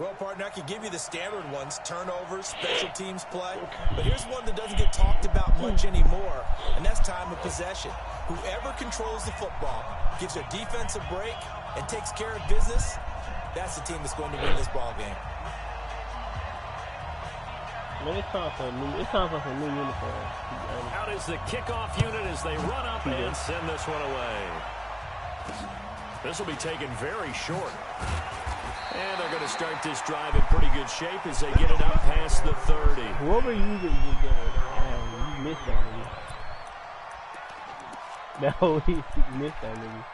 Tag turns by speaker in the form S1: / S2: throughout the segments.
S1: Well, partner, I can give you the standard ones, turnovers, special teams play. But here's one that doesn't get talked about much anymore, and that's time of possession. Whoever controls the football, gives their defense a break, and takes care of business, that's the team that's going to win this ball game.
S2: Man, it's time for some new uniforms.
S3: Out is the kickoff unit as they run up and send this one away. This will be taken very short. And they're going to start this drive in pretty good shape as they get it up past the 30.
S2: Whoever you get, you missed that nigga. No, he missed that nigga.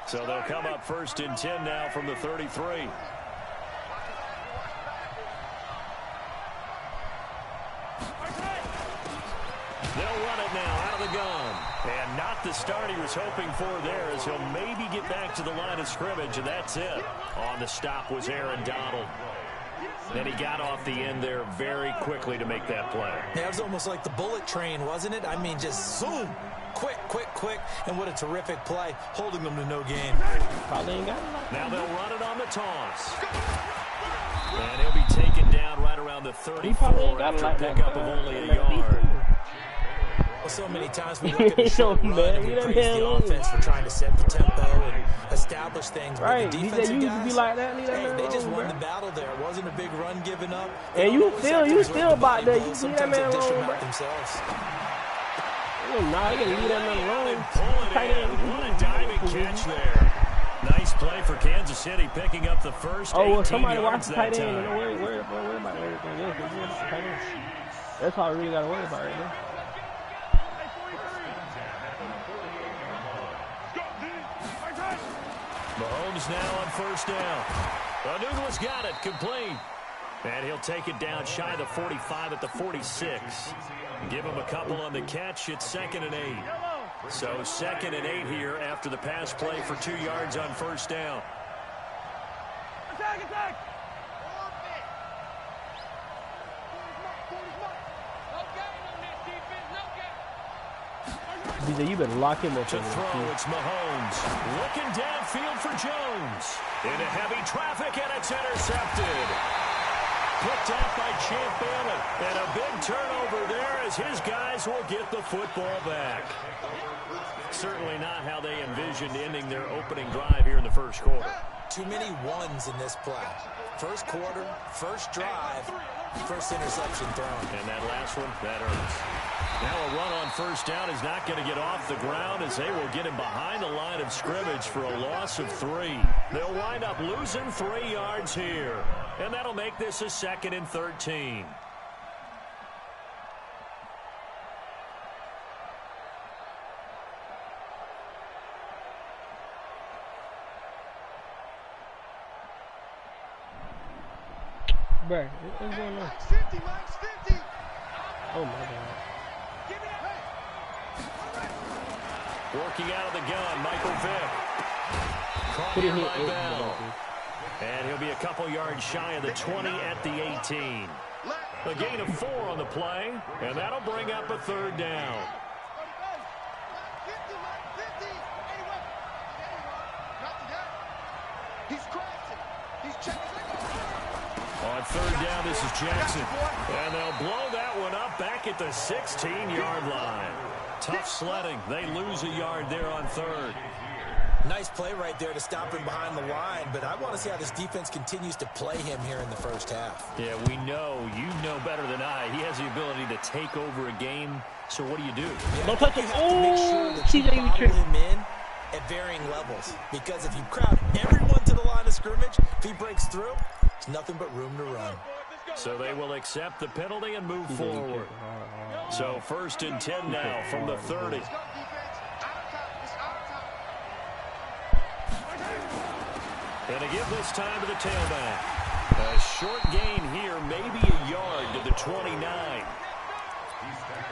S3: So they'll come up 1st and 10 now from the 33. They'll run it now out of the gun. And not the start he was hoping for there, as he'll maybe get back to the line of scrimmage, and that's it. On the stop was Aaron Donald. Then he got off the end there very quickly to make that play.
S1: Yeah, it was almost like the bullet train, wasn't it? I mean, just zoom. Quick, quick, quick. And what a terrific play, holding them to no gain.
S3: Now they'll run it on the toss. And he'll be taken down right around the 34 after a pickup of only a yard.
S1: Well, so many times we look at the short run and we praise the offense for trying to set the tempo and establish things.
S2: Right,
S1: the defensive guys,
S2: be like that,
S1: they just won the battle there. It wasn't a big run given up.
S2: And you still about that. You leave that man alone, bro. Nah, you can leave that man alone.
S3: What a diving catch there. Nice play for Kansas City, picking up the first 18
S2: well, somebody watch
S3: yards
S2: the
S3: that
S2: tight end.
S3: time.
S2: You know, worry about everything else. That's all I really got to worry about right there.
S3: Mahomes now on 1st down. Douglas got it, complete. And he'll take it down shy of the 45 at the 46. Give him a couple on the catch. It's 2nd and 8. So 2nd and 8 here after the pass play for 2 yards on 1st down.
S4: Attack!
S2: DJ, you better lock him up.
S3: To throw, it's Mahomes. Looking downfield for Jones. Into heavy traffic, and it's intercepted. Picked out by Champ Bailey. And a big turnover there as his guys will get the football back. Certainly not how they envisioned ending their opening drive here in the first quarter.
S1: Too many ones in this play. First quarter, first drive, first interception thrown.
S3: And that last one, that hurts. Now a run on 1st down is not going to get off the ground as they will get him behind the line of scrimmage for a loss of 3. They'll wind up losing 3 yards here. And that'll make this a 2nd and 13.
S2: Bro, what's going on? Oh, my God.
S3: Working out of the gun, Michael Vick. Caught here by Bell. And he'll be a couple yards shy of the 20 at the 18. A gain of 4 on the play, and that'll bring up a 3rd down. On 3rd down, this is Jackson. And they'll blow that one up back at the 16-yard line. Tough sledding. They lose a yard there on 3rd.
S1: Nice play right there to stop him behind the line, but I want to see how this defense continues to play him here in the first half.
S3: Yeah, we know. You know better than I. He has the ability to take over a game, so what do?
S1: Yeah,
S2: don't touch him.
S1: Make sure that you bottle him in at varying levels, because if you crowd everyone to the line of scrimmage, if he breaks through, there's nothing but room to run.
S3: So they will accept the penalty and move forward. So 1st and 10 now from the 30. And to give this time to the tailback. A short gain here, maybe a yard to the 29.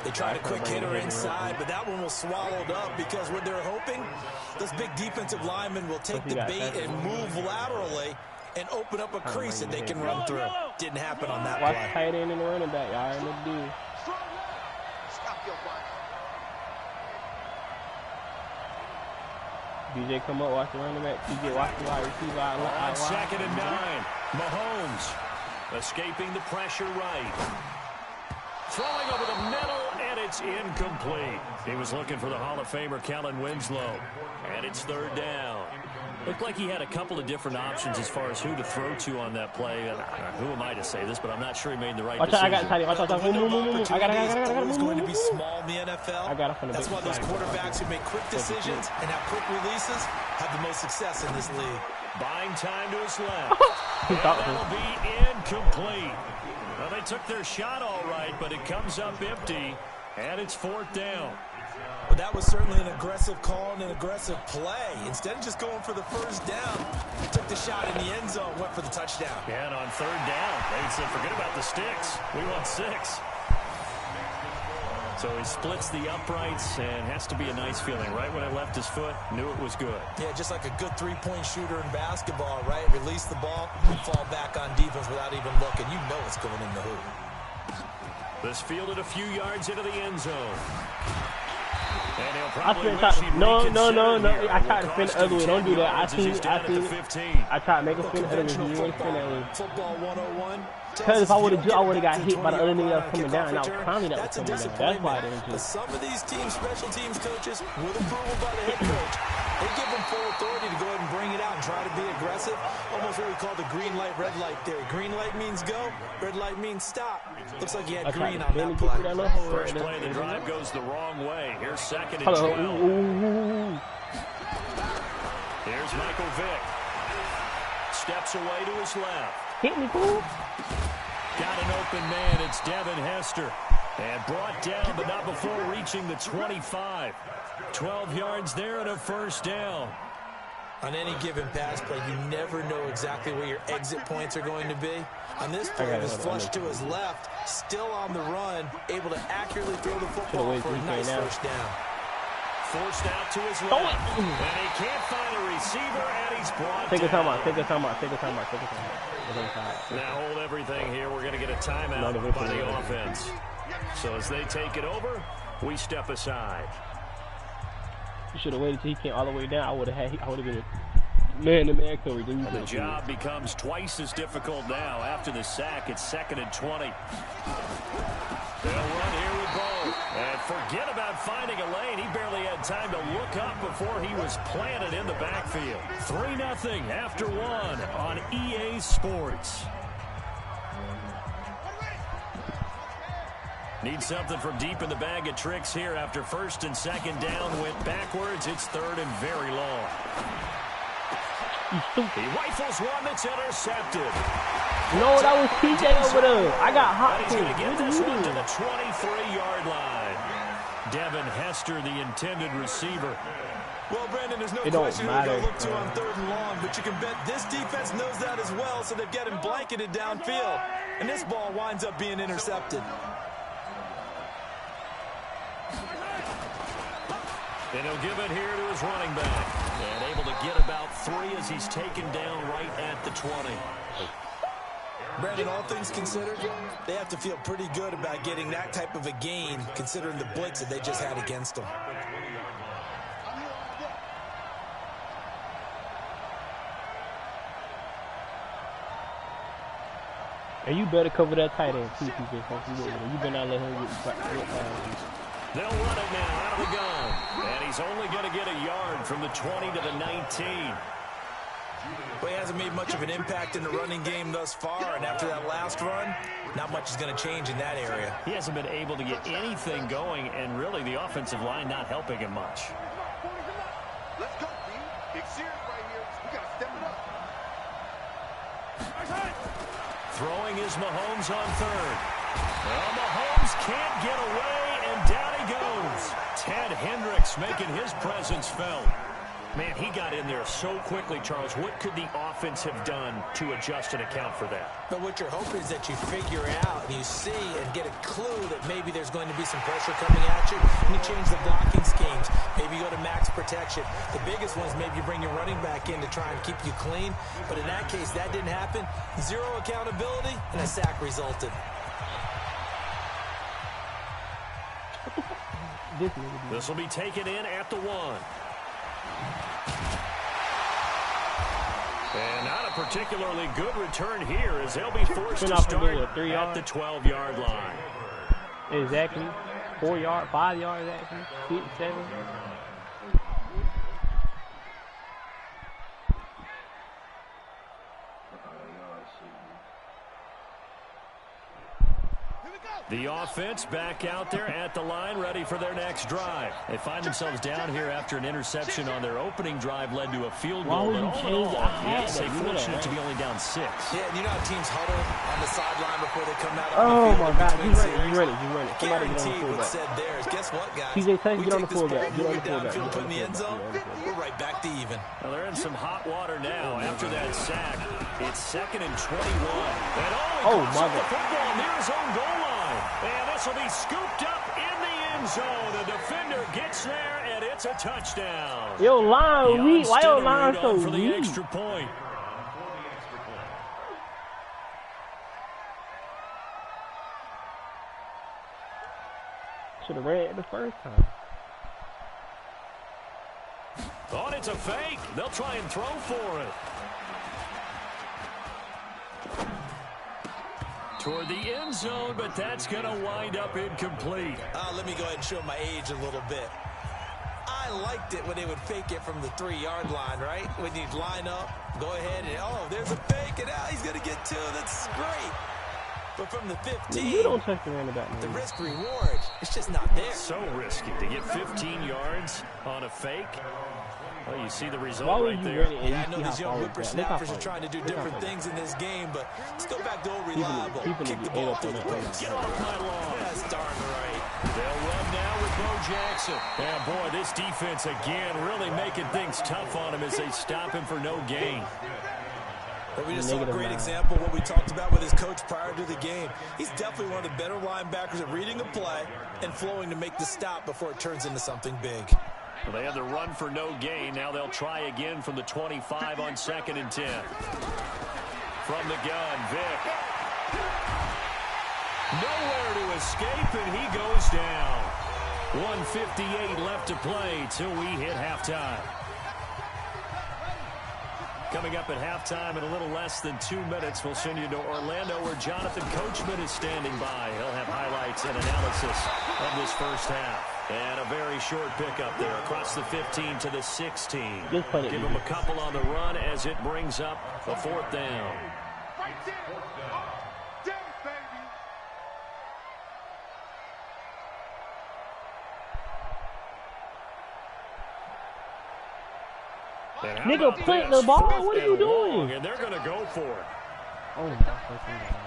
S1: They tried a quick hitter inside, but that one was swallowed up because what they're hoping, those big defensive linemen will take the bait and move laterally and open up a crease that they can run through. Didn't happen on that play.
S2: Watch tight end and the running back, y'all. DJ come up, watch the running back. DJ watch the wide receiver out wide.
S3: 2nd and 9. Mahomes escaping the pressure right. Throwing over the middle, and it's incomplete. He was looking for the Hall of Famer, Kellen Winslow. And it's 3rd down. Looked like he had a couple of different options as far as who to throw to on that play. Who am I to say this, but I'm not sure he made the right decision.
S2: I got tight. Watch out.
S1: I got it. Going to be small in the NFL.
S2: I got it from the
S1: That's why those quarterbacks who make quick decisions and have quick releases have the most success in this league.
S3: Buying time to his left. And that'll be incomplete. Well, they took their shot all right, but it comes up empty, and it's 4th down.
S1: Well, that was certainly an aggressive call and an aggressive play. Instead of just going for the 1st down, he took the shot in the end zone, went for the touchdown.
S3: Yeah, and on 3rd down, they said, forget about the sticks. We want 6. So he splits the uprights and has to be a nice feeling. Right when it left his foot, knew it was good.
S1: Yeah, just like a good three-point shooter in basketball, right? Release the ball, fall back on defense without even looking. You know it's going in the hoop.
S3: This fielded a few yards into the end zone. And he'll
S2: I
S3: probably
S2: no. I tried to spin the other way. Don't do that. I seen I tried to make a spin the other way. You want to spin that way.
S1: Football 101.
S2: Because if I would have got hit by the other nigga that was coming down, and I was clowning that was coming down. That's why I didn't do it.
S1: Some of these teams, special teams coaches, with approval by the head coach, they give them full authority to go ahead and bring it out and try to be aggressive. Almost what we call the green light, red light theory. Green light means go, red light means stop. Looks like he had green on that play.
S3: First play of the drive goes the wrong way. Here's 2nd and 12. Here's Michael Vick. Steps away to his left.
S2: Hit me, fool.
S3: Got an open man. It's Devin Hester. And brought down, but not before reaching the 25. 12 yards there and a 1st down.
S1: On any given pass play, you never know exactly where your exit points are going to be. On this play, it was flushed to his left, still on the run, able to accurately throw the football for a nice 1st down.
S3: Forced out to his left. And he can't find a receiver, and he's brought
S2: Take a
S3: down.
S2: timeout.
S3: Now hold everything here. We're going to get a timeout by the offense. So as they take it over, we step aside.
S2: You should have waited till he came all the way down. I would have been a man-to-man coverage.
S3: And the job becomes twice as difficult now. After the sack, it's 2nd and 20. They'll run here with Bo. And forget about finding a lane. He barely had time to look up before he was planted in the backfield. 3-0 after 1 on EA Sports. Need something from deep in the bag of tricks here after 1st and 2nd down. Went backwards. It's 3rd and very long. He rifles one that's intercepted.
S2: No, that was TJ over there. I got hot.
S3: He's going to get this one to the 23-yard line. Devin Hester, the intended receiver.
S1: Well, Brandon, there's no question who to look to on 3rd and long, but you can bet this defense knows that as well, so they've got him blanketed downfield. And this ball winds up being intercepted.
S3: And he'll give it here to his running back. And able to get about 3 as he's taken down right at the 20.
S1: Brandon, all things considered, they have to feel pretty good about getting that type of a gain, considering the blitz that they just had against them.
S2: And you better cover that tight end, too, you better not let him get
S3: They'll run it now out of the gun. And he's only going to get a yard from the 20 to the 19.
S1: Well, he hasn't made much of an impact in the running game thus far, and after that last run, not much is going to change in that area.
S3: He hasn't been able to get anything going, and really the offensive line not helping him much.
S4: Let's go, D. Big series right here. We got to step it up.
S3: Throwing is Mahomes on 3rd. Well, Mahomes can't get away, and down he goes. Ted Hendricks making his presence felt. Man, he got in there so quickly, Charles. What could the offense have done to adjust and account for that?
S1: But what you're hoping is that you figure out and you see and get a clue that maybe there's going to be some pressure coming at you, and you change the blocking schemes. Maybe you go to max protection. The biggest one is maybe you bring your running back in to try and keep you clean. But in that case, that didn't happen. 0 accountability, and a sack resulted.
S3: This will be taken in at the 1. And not a particularly good return here as they'll be forced to start at the 12-yard line.
S2: Exactly. 4 yards, 5 yards actually. 6, 7.
S3: The offense back out there at the line, ready for their next drive. They find themselves down here after an interception on their opening drive led to a field goal. But all in all, yes, they're fortunate to be only down 6.
S1: Yeah, and you know how teams huddle on the sideline before they come out on
S2: oh
S1: the field.
S2: My God, you ready. Somebody get on the
S1: Guaranteed what
S2: fullback.
S1: said theirs. Guess what, guys?
S2: TJ, get on the fullback.
S1: Get on the fullback. Put in the end zone. We're right back to even.
S3: Well, they're in some hot water now after that sack. It's 2nd and 21. And
S2: my God.
S3: The football near his own goal line. And this will be scooped up in the end zone. The defender gets there, and it's a touchdown.
S2: Yo, line weak. Why your line so
S3: for the
S2: weak?
S3: extra point.
S2: Should have ran it the first time.
S3: Oh, and it's a fake. They'll try and throw for it. Toward the end zone, but that's going to wind up incomplete.
S1: Let me go ahead and show my age a little bit. I liked it when they would fake it from the 3-yard line, right? When you'd line up, go ahead and, there's a fake, and now he's going to get 2. That's great. But from the 15,
S2: you don't touch the running back.
S1: The risk-reward, it's just not there.
S3: So risky to get 15 yards on a fake. Well, you see the result right there.
S1: Yeah, I know these young whippersnappers are trying to do different things in this game, but let's go back to old reliable. Kick the ball through the post.
S3: Get off my lawn.
S1: That's darn right.
S3: They'll run now with Bo Jackson. Yeah, boy, this defense again really making things tough on him as they stop him for no gain.
S1: But we just saw a great example of what we talked about with his coach prior to the game. He's definitely one of the better linebackers at reading the play and flowing to make the stop before it turns into something big.
S3: Well, they had the run for no gain. Now they'll try again from the 25 on 2nd and 10. From the gun, Vick. Nowhere to escape, and he goes down. 1:58 left to play till we hit halftime. Coming up at halftime in a little less than 2 minutes, we'll send you to Orlando where Jonathan Coachman is standing by. He'll have highlights and analysis of this first half. And a very short pickup there across the 15 to the 16. Give him a couple on the run as it brings up a 4th down.
S2: Nigga, plant the ball. What are you doing?
S3: And they're going to go for it.
S2: Oh, my fucking God.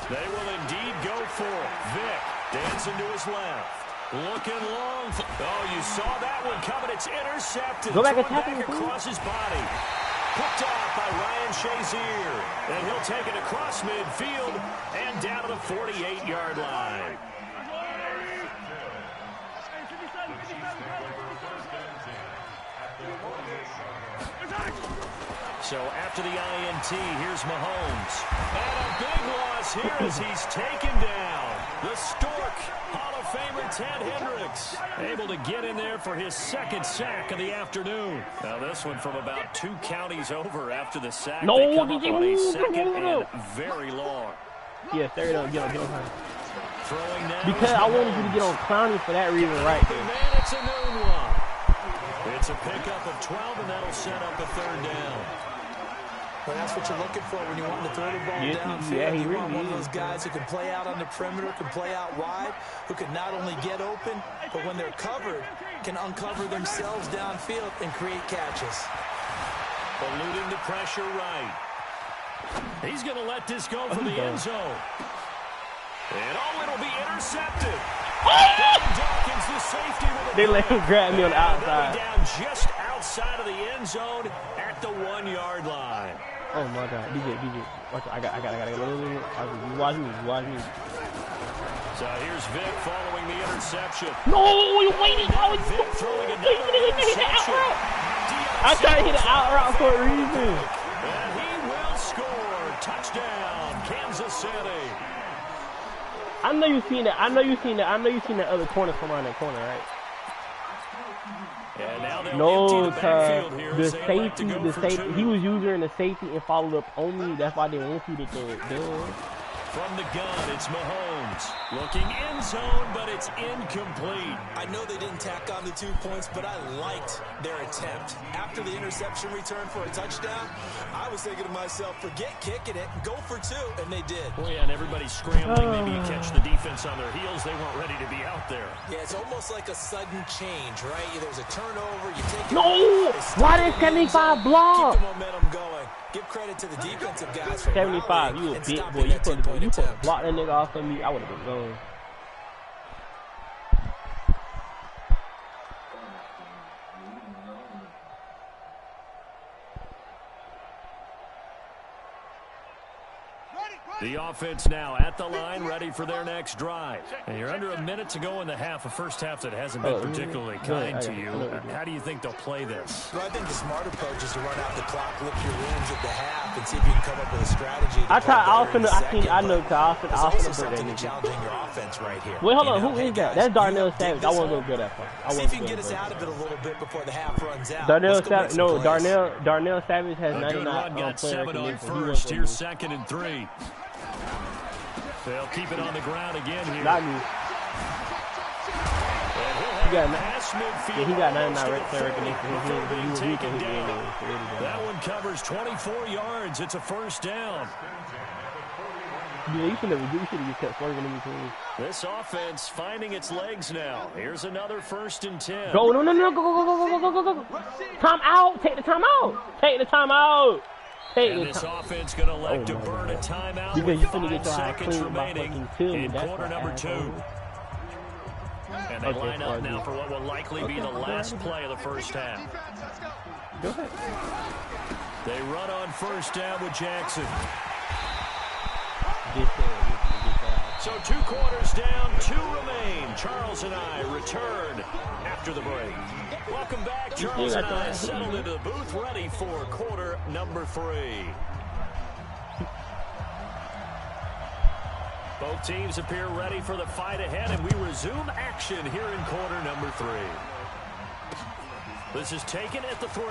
S3: They will indeed go for it. Vick dancing to his left. Looking long. Oh, you saw that one coming. It's intercepted.
S2: Go back and tackle him
S3: across his body. Picked off by Ryan Shazier. And he'll take it across midfield and down to the 48-yard line. So after the INT, here's Mahomes. And a big loss here as he's taken down. The Stork, Hall of Famer Ted Hendricks, able to get in there for his 2nd sack of the afternoon. Now this one from about 2 counties over after the sack.
S2: No,
S3: they come up on a 2nd and very long.
S2: Yeah, 3rd on, get on.
S3: Throwing now.
S2: Because I wanted you to get on Clowney for that reason right there.
S3: Man, it's a noon one. It's a pickup of 12, and that'll set up a 3rd down.
S1: Well, that's what you're looking for when you want to throw the ball downfield.
S2: Yeah,
S1: you want one of those guys who can play out on the perimeter, can play out wide, who can not only get open, but when they're covered, can uncover themselves downfield and create catches.
S3: Eluding the pressure right. He's going to let this go for the end zone. And it'll be intercepted. Dawkins, the safety with
S2: they let him grab me on the outside.
S3: Down just outside of the end zone at the 1-yard line.
S2: Oh my God, DJ, watch it. I got. Watch me.
S3: So here's Vick following the interception.
S2: No, you waiting.
S3: Vick throwing another interception.
S2: I tried to hit an out route for a reason.
S3: And he will score. Touchdown, Kansas City.
S2: I know you seen that. I know you seen that. I know you seen that other corner come around that corner, right?
S3: And now
S2: No,
S3: empty the backfield here
S2: the
S3: as they elect to
S2: safety,
S3: go
S2: the
S3: for
S2: safety.
S3: two.
S2: He was using the safety and followed up on me. That's why they want you to throw it. Duh.
S3: From the gun, it's Mahomes. Looking end zone, but it's incomplete.
S1: I know they didn't tack on the 2 points, but I liked their attempt. After the interception return for a touchdown, I was thinking to myself, forget kicking it and go for 2, and they did.
S3: Well, yeah, and everybody's scrambling. Maybe you catch the defense on their heels. They weren't ready to be out there.
S1: Yeah, it's almost like a sudden change, right? There's a turnover, you take it.
S2: No! Why did 75 block?
S1: Keep the momentum going. Give credit to the defensive guys for
S2: 75, you a big boy. You put to block that nigga off of me, I would have been gone.
S3: The offense now at the line, ready for their next drive. And you're under a minute to go in the half, a first half that hasn't been particularly kind to you. How do you think they'll play this?
S1: Well, I think the smart approach is to run out the clock, lick your wounds at the half, and see if you can come up with a strategy.
S2: I know,
S1: also something challenging your offense right here.
S2: Wait, hold on, who is that? That's Darnell Savage. I want to go good at that.
S1: See if you can get us out of it a little bit before the half runs out.
S2: Darnell Savage has 99
S3: got 7 on
S2: recognition.
S3: first. Here's 2nd and 3. They'll keep it on the ground again here.
S2: Not me. He got 99 recognition.
S3: That one covers 24 yards. It's a first down.
S2: Yeah, you should have kept swerving in between.
S3: This offense finding its legs now. Here's another 1st and 10.
S2: Go, no, go. Time out. Take the time out. Take the time out.
S3: And this offense going to elect to burn a timeout
S2: because
S3: with
S2: you
S3: 5 seconds remaining in quarter number 2. And they line up now for what will likely be the last play of the first half.
S2: Go ahead.
S3: They run on first down with Jackson. So 2 quarters down, 2 remain. Charles and I return after the break. Welcome back. Charles and I settled into the booth, ready for quarter number 3. Both teams appear ready for the fight ahead, and we resume action here in quarter number 3. This is taken at the 3.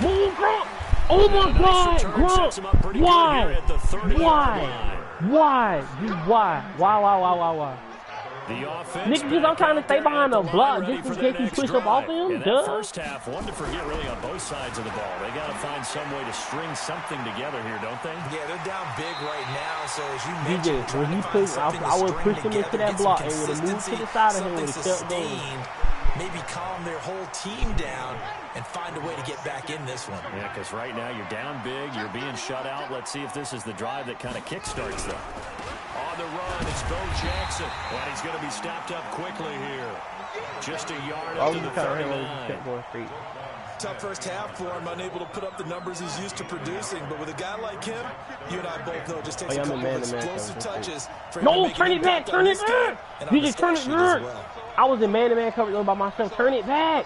S2: Move, Gronk! Oh my God, Gronk! Why? Why?
S3: The offense.
S2: Niggas, I'm trying to stay behind the block just in case he push up off him.
S3: That first half, one to forget really on both sides of the ball. They got to find some way to string something together here, don't they?
S1: Yeah, they're down big right now. So as you
S2: DJ,
S1: mentioned,
S2: when he pushed, I would push him into that block and would have moved to the side of him with a step going.
S1: Maybe calm their whole team down and find a way to get back in this one.
S3: Yeah, because right now you're down big, you're being shut out. Let's see if this is the drive that kind of kickstarts them. On the run, it's Bo Jackson. And he's going to be stopped up quickly here. Just a yard up to the 39.
S1: Tough first half for him, unable to put up the numbers he's used to producing. But with a guy like him, you and I both know it just takes a couple of explosive touches.
S2: No, turn it back, turn it back. DJ, turn it back. I was in man-to-man coverage by myself. Turn it back.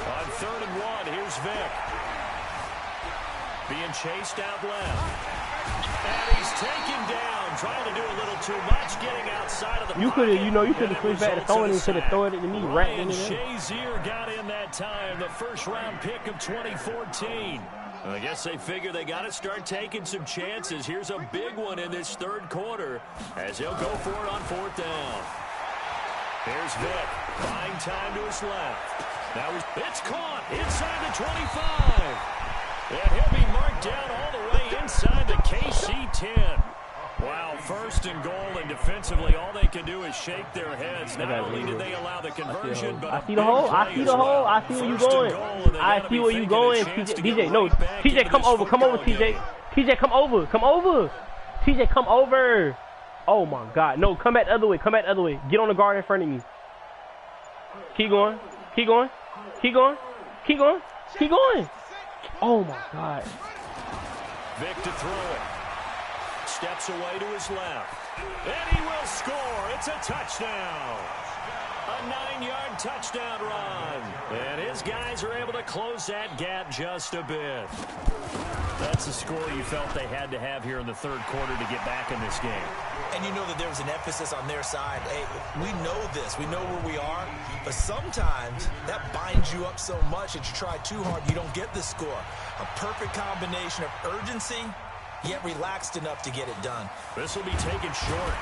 S3: On 3rd and 1, here's Vic. Being chased out left. And he's taken down, trying to do a little too much, getting outside of the
S2: You could have, you could have switched back to throwing it, could have thrown it to me right in there.
S3: Shazier got in that time, the first-round pick of 2014. I guess they figure they got to start taking some chances. Here's a big one in this 3rd quarter as he'll go for it on 4th down. Here's Vic, buying time to his left. Now it's caught inside the 25. And he'll be marked down all the way inside the KC 10. Wow, 1st and goal, and defensively all they can do is shake their heads. Not only did they allow the conversion, but
S2: I see the hole. I see the hole. I see where you going. I see where you going. DJ, no. TJ, come over. Come over, TJ. TJ, come over. Come over. TJ, come over. Oh, my God. No, come back the other way. Come back the other way. Get on the guard in front of me. Keep going. Keep going. Keep going. Keep going. Keep going. Oh, my God.
S3: Vic to throw it. Steps away to his left. And he will score. It's a touchdown. 9-yard touchdown run. And his guys are able to close that gap just a bit. That's the score you felt they had to have here in the third quarter to get back in this game.
S1: And you know that there was an emphasis on their side. Hey, we know this. We know where we are. But sometimes that binds you up so much that you try too hard, you don't get the score. A perfect combination of urgency, yet relaxed enough to get it done.
S3: This will be taken short.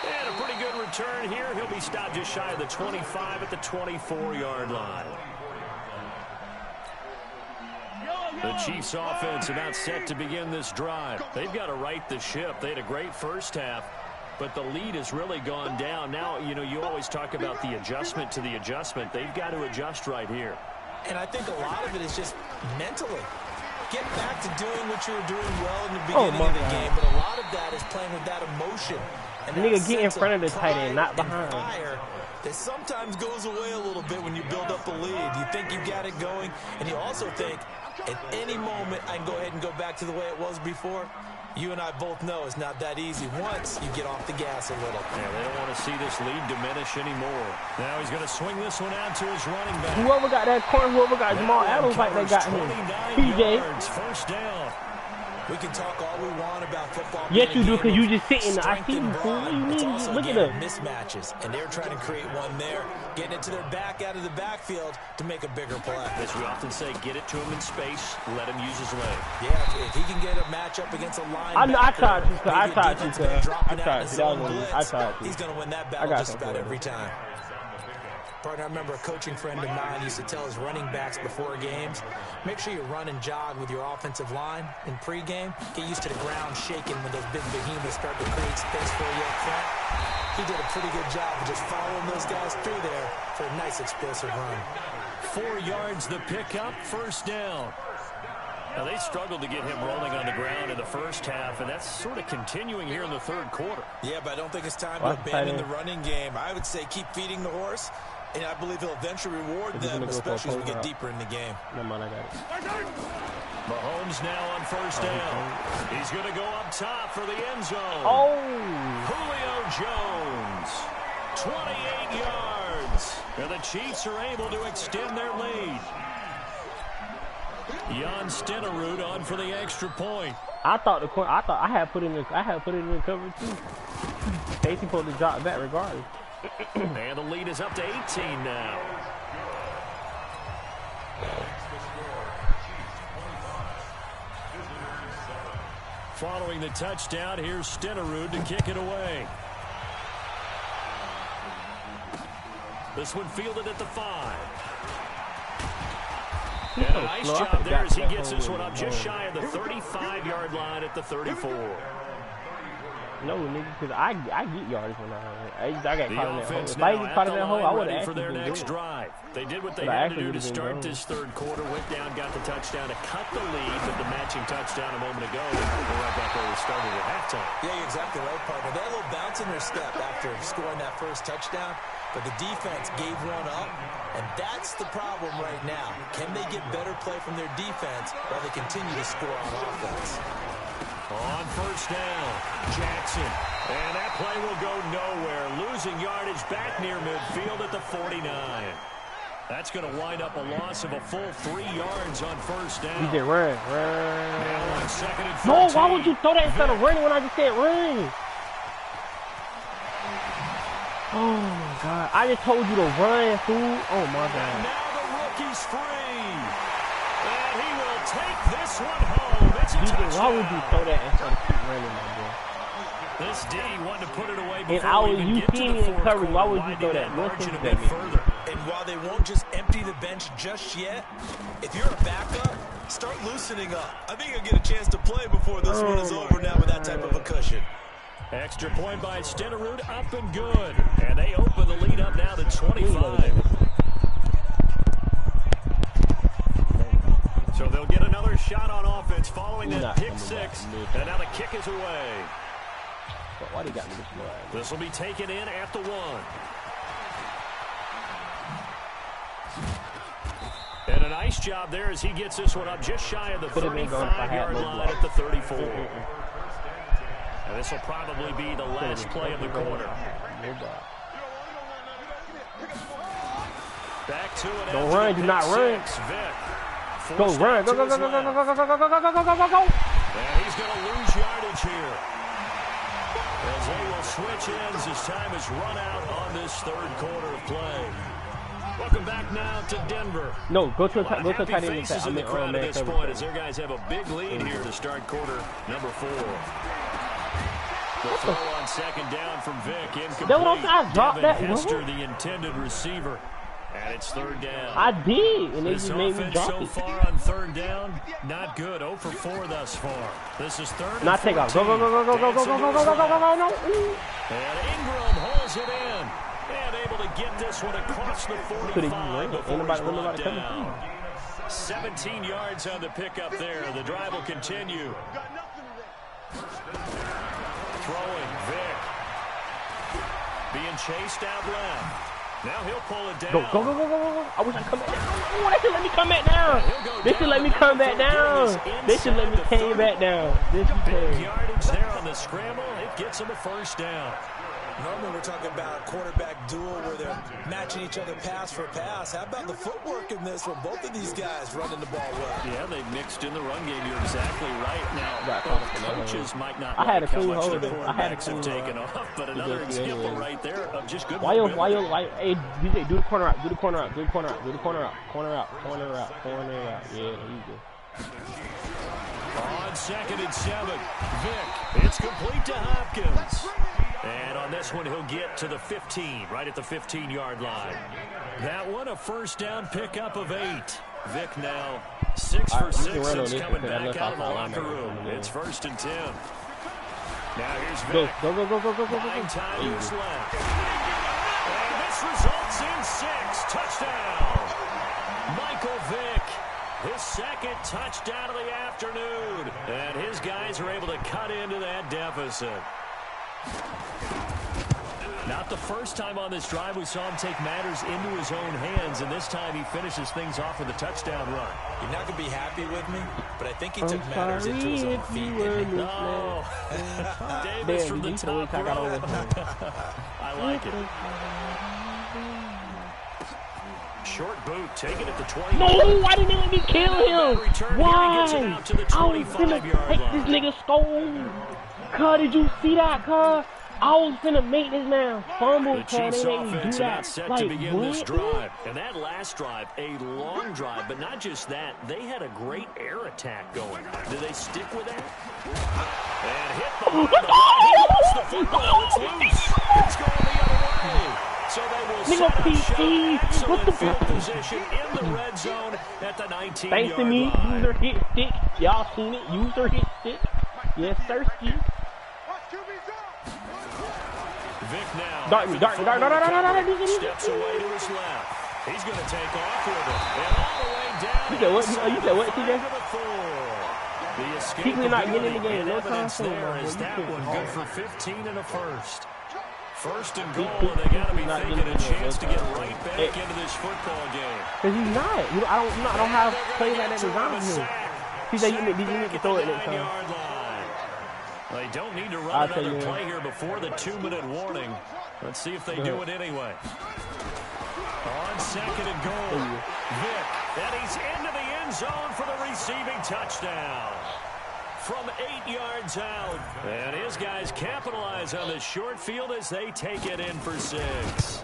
S3: And a pretty good return here. He'll be stopped just shy of the 25 at the 24-yard line. The Chiefs offense about set to begin this drive. They've got to right the ship. They had a great first half, but the lead has really gone down. Now, you know, you always talk about the adjustment to the adjustment. They've got to adjust right here.
S1: And I think a lot of it is just mentally. Get back to doing what you were doing well in the beginning of the game, but a lot of that is playing with that emotion. And
S2: nigga, get in front of the tight end, not behind.
S1: That sometimes goes away a little bit when you build up a lead. You think you got it going, and you also think, at any moment, I can go ahead and go back to the way it was before. You and I both know it's not that easy once you get off the gas a little.
S3: Yeah, they don't want to see this lead diminish anymore. Now he's going to swing this one out to his running back.
S2: Whoever got that corner, whoever got Jamal Adams like they got him. PJ.
S3: First down.
S1: We can talk all we want about football.
S2: Yes, you do, because you just sitting there. I see you, fool. What do you mean? Look at them.
S1: Mismatches, and they're trying to create one there, getting it to their back out of the backfield to make a bigger play.
S3: As we often say, get it to him in space, let him use his leg.
S1: Yeah, if he can get a matchup against a linebacker,
S2: I tried to. I tried to.
S1: He's going to win that battle just about every time. Partner, I remember a coaching friend of mine used to tell his running backs before games, make sure you run and jog with your offensive line in pregame. Get used to the ground shaking when those big behemoths start to create space for you up front. He did a pretty good job of just following those guys through there for a nice explosive run.
S3: 4 yards the pickup, first down. Now, they struggled to get him rolling on the ground in the first half, and that's sort of continuing here in the third quarter.
S1: Yeah, but I don't think it's time to abandon the running game. I would say keep feeding the horse, and I believe he'll eventually reward them, especially as we get deeper in the game.
S2: Never mind, I got it.
S3: Mahomes now on first down. He's going to go up top for the end zone.
S2: Oh!
S3: Julio Jones, 28 yards. And the Chiefs are able to extend their lead. Jan Stenerud on for the extra point.
S2: I thought I had put it in the cover too. Casey supposed to drop back regardless.
S3: And the lead is up to 18 now. Following the touchdown, here's Stenerud to kick it away. This one fielded at the 5. And a nice job there as he gets this one up just shy of the 35-yard line at the 34.
S2: No, nigga, because I get yards when I got caught in that hole. If I get caught in that hole, I would have
S3: for their next drive. They did what they had to do to start this third quarter. Went down, got the touchdown to cut the lead with the matching touchdown a moment ago. We're right back where we started at halftime.
S1: Yeah, you're exactly right, partner. They had a little bounce in their step after scoring that first touchdown, but the defense gave one up, and that's the problem right now. Can they get better play from their defense while they continue to score on offense?
S3: On first down, Jackson. And that play will go nowhere. Losing yardage back near midfield at the 49. That's going to wind up a loss of a full 3 yards on first down.
S2: You did run.
S3: Now on second and 14.
S2: No, why would you throw that instead of running when I just said run? Oh, my God. I just told you to run, fool. Oh, my God.
S3: And now the rookie's free. And he will take this one home. It's a touchdown.
S2: Why would you throw that instead of keep running, my boy?
S3: This D wanted to put it away
S2: And I was, you see me in coverage. Why would you throw that?
S3: Margin a bit further.
S1: And while they won't just empty the bench just yet, if you're a backup, start loosening up. I think you'll get a chance to play before this one is over now with that type of a cushion.
S3: Extra point by Stenerud, up and good. And they open the lead up now to 25. So they'll get another shot on offense following that pick six. And now the kick is away.
S2: Why do you got me this way?
S3: This will be taken in at the 1. And a nice job there as he gets this one up just shy of the 35-yard line at the 34. And this will probably be the last play of the quarter. Back to it.
S2: Don't run. Do not run.
S3: Vic.
S2: Go run. Go, go, go, go, go, go, go, go, go, go, go, go, go, go.
S3: And he's going to lose yardage here. As they will switch ends as time is run out on this third quarter of play. Welcome back now to Denver.
S2: No, go to tight end.
S3: I mean, crowd at this point as their guys have a big lead here to start quarter number 4. The throw on second down from Vic. Incomplete.
S2: I dropped that.
S3: Hester, the intended receiver. And it's third down.
S2: I did, and they
S3: This
S2: just made me
S3: offense
S2: drop
S3: so
S2: it.
S3: far on third down, not good. 0 for 4 thus far. This is third.
S2: Not take off. Go, go, go, go, go, go, go, go, go, go, go, go, go, no.
S3: And Ingram holds it in. And able to get this one across the 45 before he's brought down. 17 yards on the pickup there. The drive will continue. Throwing, Vic. Being chased out left. Now he'll pull it down.
S2: Go, go, go, go, go, go. I wish I could come back down. Oh, they should let me come back down. They should let me come back down. They should let me come back down.
S3: Big yardage there on the scramble. It gets him a first down.
S1: Normally we're talking about a quarterback duel where they're matching each other pass for pass. How about the footwork in this one? Both of these guys running the ball well.
S3: Yeah, they mixed in the run game. You're exactly right. Now, coaches might not
S2: like how much the
S3: quarterbacks have taken off, but another example right there of just good
S2: mobility. Hey, DJ, do the corner out. Do the corner out. Do the corner out. Do the corner out. Corner out. Corner out. Corner out. Yeah, there you go.
S3: On 2nd and 7, Vic. It's complete to Hopkins. And on this one, he'll get to the 15, right at the 15-yard line. That one, a first down pickup of 8. Vic now 6 for 6 since coming back out of the locker room. It's 1st and 10. Now here's Vic.
S2: Go, go, go, go, go, go, go.
S3: 9 timers left. And this results in 6. Touchdown. Michael Vick. His 2nd touchdown of the afternoon. And his guys are able to cut into that deficit. Not the first time on this drive we saw him take matters into his own hands, and this time he finishes things off with a touchdown run.
S1: You're not going to be happy with me, but I think he took matters into his own feet.
S3: No. Davis from the top row. I like it. Short boot, take it at the 20.
S2: No, why didn't they let me kill him? Why? I was gonna take this nigga skull. Cuz, did you see that, cuz? I was finna make this man fumble, cuz. They made me do that.
S3: Set
S2: like,
S3: to begin
S2: what?
S3: This drive. And that last drive, a long drive, but not just that. They had a great air attack going. Did they stick with that? And hit behind the line. He lost the football. It's loose. It's going the other way. So they will set up excellent field position in the red zone at the 19-yard line.
S2: Thanks to me, user hit stick. Y'all seen it. User hit stick. Yes, sirski.
S3: Vic now.
S2: Dart.
S3: Steps away to his left. He's going to take off with it. And all the way down.
S2: You said what, TJ?
S3: The escape
S2: People not getting in the game. No time
S3: evidence
S2: soon,
S3: there is
S2: bro.
S3: that one good for 15 and a first. First and goal, and they got to be thinking a chance to get right back into this football game.
S2: Because he's not. I don't have plays like that designed for him. He said you need to throw it next time.
S3: They don't need to run another play here before the 2-minute warning. Let's see if they do it anyway. On 2nd and goal, Vic, and he's into the end zone for the receiving touchdown. From 8 yards out. And his guys capitalize on the short field as they take it in for 6.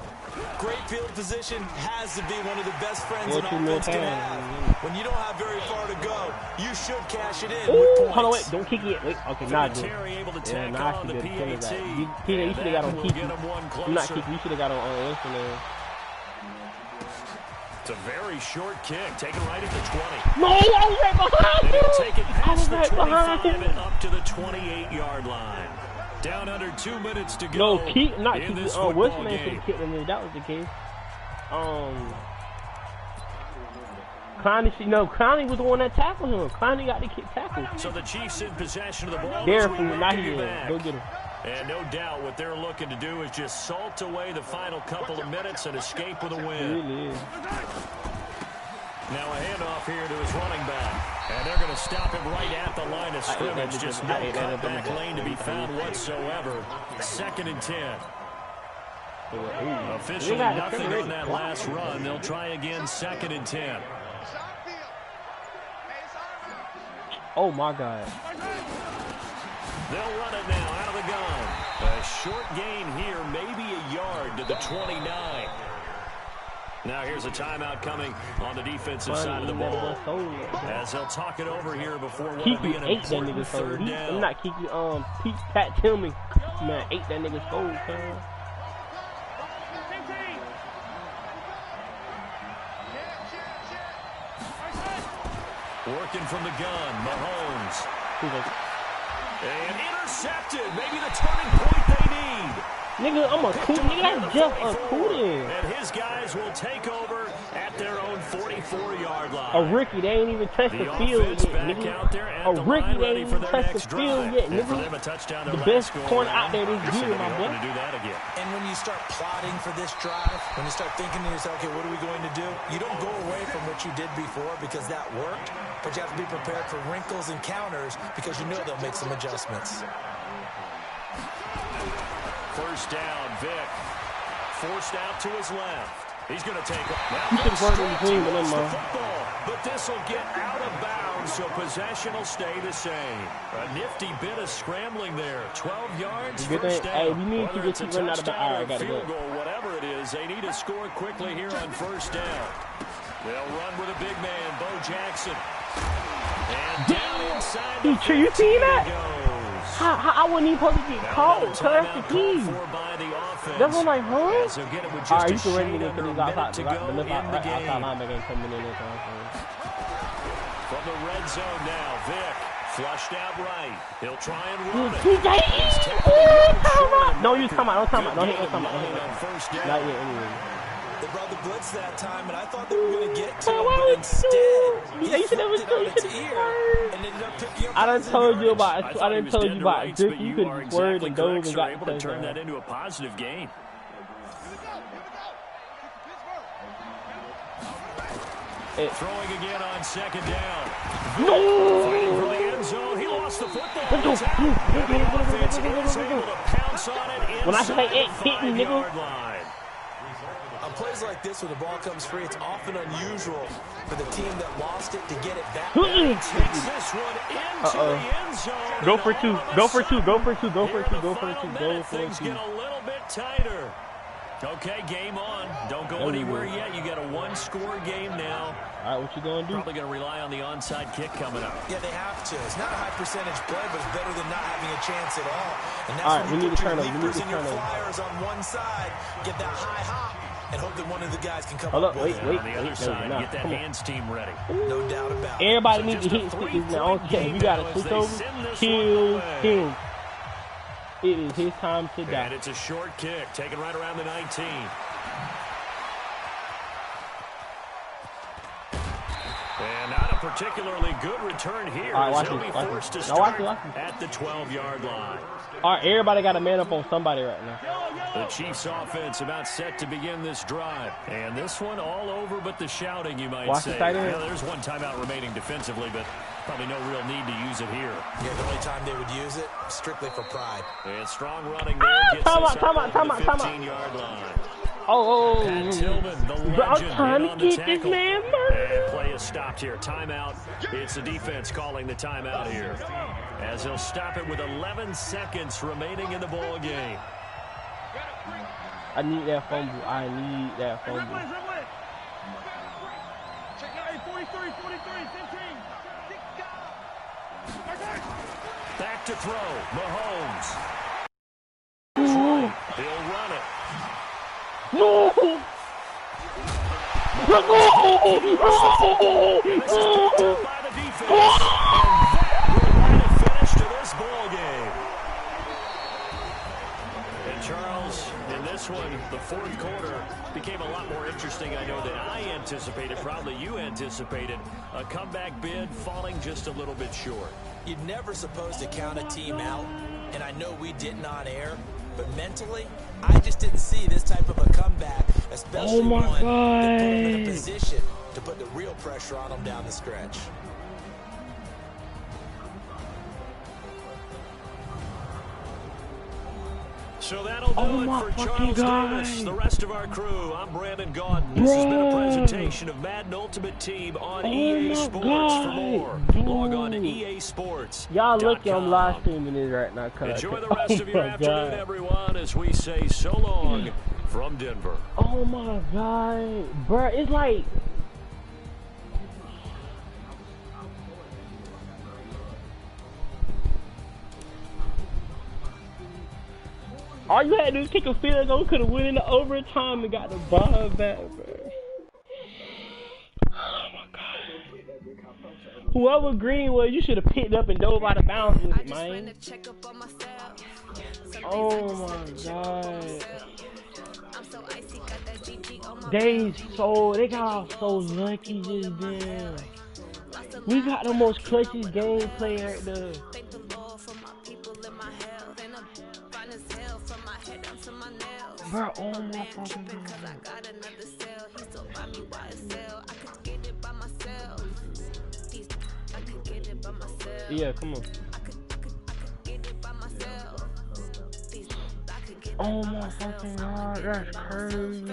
S1: Great field position has to be one of the best friends an offense can have. When you don't have very far to go, you should cash it in with points.
S2: Hold on, wait, don't kick it. Wait, okay, not good.
S3: Able to
S2: Yeah,
S3: tackle on the PAT.
S2: You should have got on Kiki. I'm not Kiki. You should have got on Instagram.
S3: It's a very short kick, taken right at the 20.
S2: No, I was right behind him.
S3: And he'll take it past the
S2: right
S3: 25 and up to the 28-yard line. Down under 2 minutes to go.
S2: No, not
S3: in
S2: Kiki.
S3: this
S2: Westman
S3: football
S2: should have
S3: game.
S2: kicked him if that was the case. Clowney was the one that tackled him. Clowney got the kick tackle.
S3: So the Chiefs in possession of the ball.
S2: There, not here. Go get him.
S3: And no doubt what they're looking to do is just salt away the final couple of minutes and escape with a win.
S2: It really is.
S3: Now a handoff here to his running back. And they're going to stop him right at the line of scrimmage. Just no cutback lane to be found whatsoever. 2nd and 10. Officially nothing on that last run. They'll try again 2nd and 10.
S2: Oh my God.
S3: They'll run it now out of the gun. A short gain here, maybe a yard to the 29. Now here's a timeout coming on the defensive side of the ball. As they'll talk it over here before what will be an important 3rd down.
S2: I'm not Kiki, Pete, Pat Tillman. Man, ate that nigga's soul, cuz.
S3: Working from the gun, Mahomes. And intercepted. Maybe the turning point they need.
S2: Nigga, I'm a cool. Nigga, that's just a cooling.
S3: And his guys will take over at their own 44-yard line.
S2: A rookie, they ain't even touched the field yet, nigga. A rookie, they ain't even touched the field yet, nigga. The best corner out there this year, my boy.
S1: And when you start plotting for this drive, when you start thinking to yourself, okay, what are we going to do? You don't go away from what you did before because that worked, but you have to be prepared for wrinkles and counters because you know they'll make some adjustments.
S3: First down, Vic. Forced out to his left. He's going to take
S2: you should work in between with them, man.
S3: But this will get out of bounds, so possession will stay the same. A nifty bit of scrambling there. 12 yards, first down.
S2: Hey, we need to get you running out of the eye.
S3: Field goal, whatever it is, they need to score quickly here on first down. They'll run with a big man, Bo Jackson. And down inside the 15
S2: you see that?
S3: goes.
S2: I wasn't even supposed to get caught, because that's the key. That's what I'm like, huh? Alright, you can ready to get to these outside linebacker ain't coming in there.
S3: From the red zone now, Vic. Flushed out right. He'll try and run it.
S2: Don't use timeout. Don't time out. Don't hit no timeout. Not yet, anyway.
S1: They brought the blitz that time, and I thought they were going to get to him, but instead, he flipped it on its ear and ended up picking up.
S2: I done told you about Dick. You could
S3: exactly
S2: swerve and dove and got
S3: able to turn that into a positive gain. Throwing again on 2nd down.
S2: No!
S3: Fighting for the end zone. He lost the football. The offense is able to pounce on it
S2: when I say it, hit me, nigga.
S1: On plays like this, when the ball comes free, it's often unusual for the team that lost it to get it back.
S3: Takes this one into the end zone.
S2: Go for two. Go for two. Go for two. Go for two. Go for two. Go for
S3: Things
S2: two.
S3: get a little bit tighter. Okay, game on. Don't go anywhere yet. You got a one-score game now.
S2: All right, what you going to do?
S3: Probably going to rely on the onside kick coming up.
S1: Yeah, they have to. It's not a high-percentage play, but it's better than not having a chance at all. And that's
S2: all right,
S1: when you
S2: put
S1: your
S2: turnover.
S1: leapers and your flyers on one side, get that high hop, and hope that one of the guys can come up with it.
S3: On the other side, get that hands team ready.
S1: No doubt about it.
S2: Everybody needs to hit stickers now. Okay, you got to switch over. Kill him. It is his time to die.
S3: And it's a short kick, taken right around the 19. And not a particularly good return here.
S2: All right,
S3: He'll be forced to start at the 12-yard line.
S2: All right, everybody got to man up on somebody right now.
S3: The Chiefs offense about set to begin this drive. And this one all over but the shouting, you might say. There's one timeout remaining defensively, but probably no real need to use it here.
S1: Yeah, the only time they would use it, strictly for pride.
S3: And strong running there. Gets us up on the 15-yard line. Pat Tillman, the legend,
S2: I'm trying to get this man
S3: and play is stopped here. Timeout. It's the defense calling the timeout here. As he'll stop it with 11 seconds remaining in the ball game.
S2: I need that fumble. I need that fumble.
S3: Back to throw. Mahomes. He'll run it.
S2: No!
S3: Charles, in this one, the fourth quarter became a lot more interesting, I know, than I anticipated. Probably you anticipated. A comeback bid falling just a little bit short.
S1: You're never supposed to count a team out, and I know we didn't on air, but mentally, I just didn't see this type of a comeback, especially one that put them in a position to put the real pressure on them down the stretch.
S3: So that'll do it for Charles Davis. The rest of our crew, I'm Brandon Gaudin. This has been a presentation of Madden Ultimate Team on EA Sports. For more, log on to EA Sports.
S2: Y'all lucky I'm live streaming this right now.
S3: Enjoy the rest of your afternoon, everyone, as we say so long from Denver.
S2: Oh my God, bruh, it's like... All you had to do is kick a field goal, could have went into overtime and got the ball back, bro. Oh my God. Whoever green was, you should have picked up and dove out of bounds with it, man. Oh my God. They got off so lucky just then. We got the most clutchest gameplay right there. Bro, oh my fucking God. Yeah, come on. Oh my fucking God, that's crazy.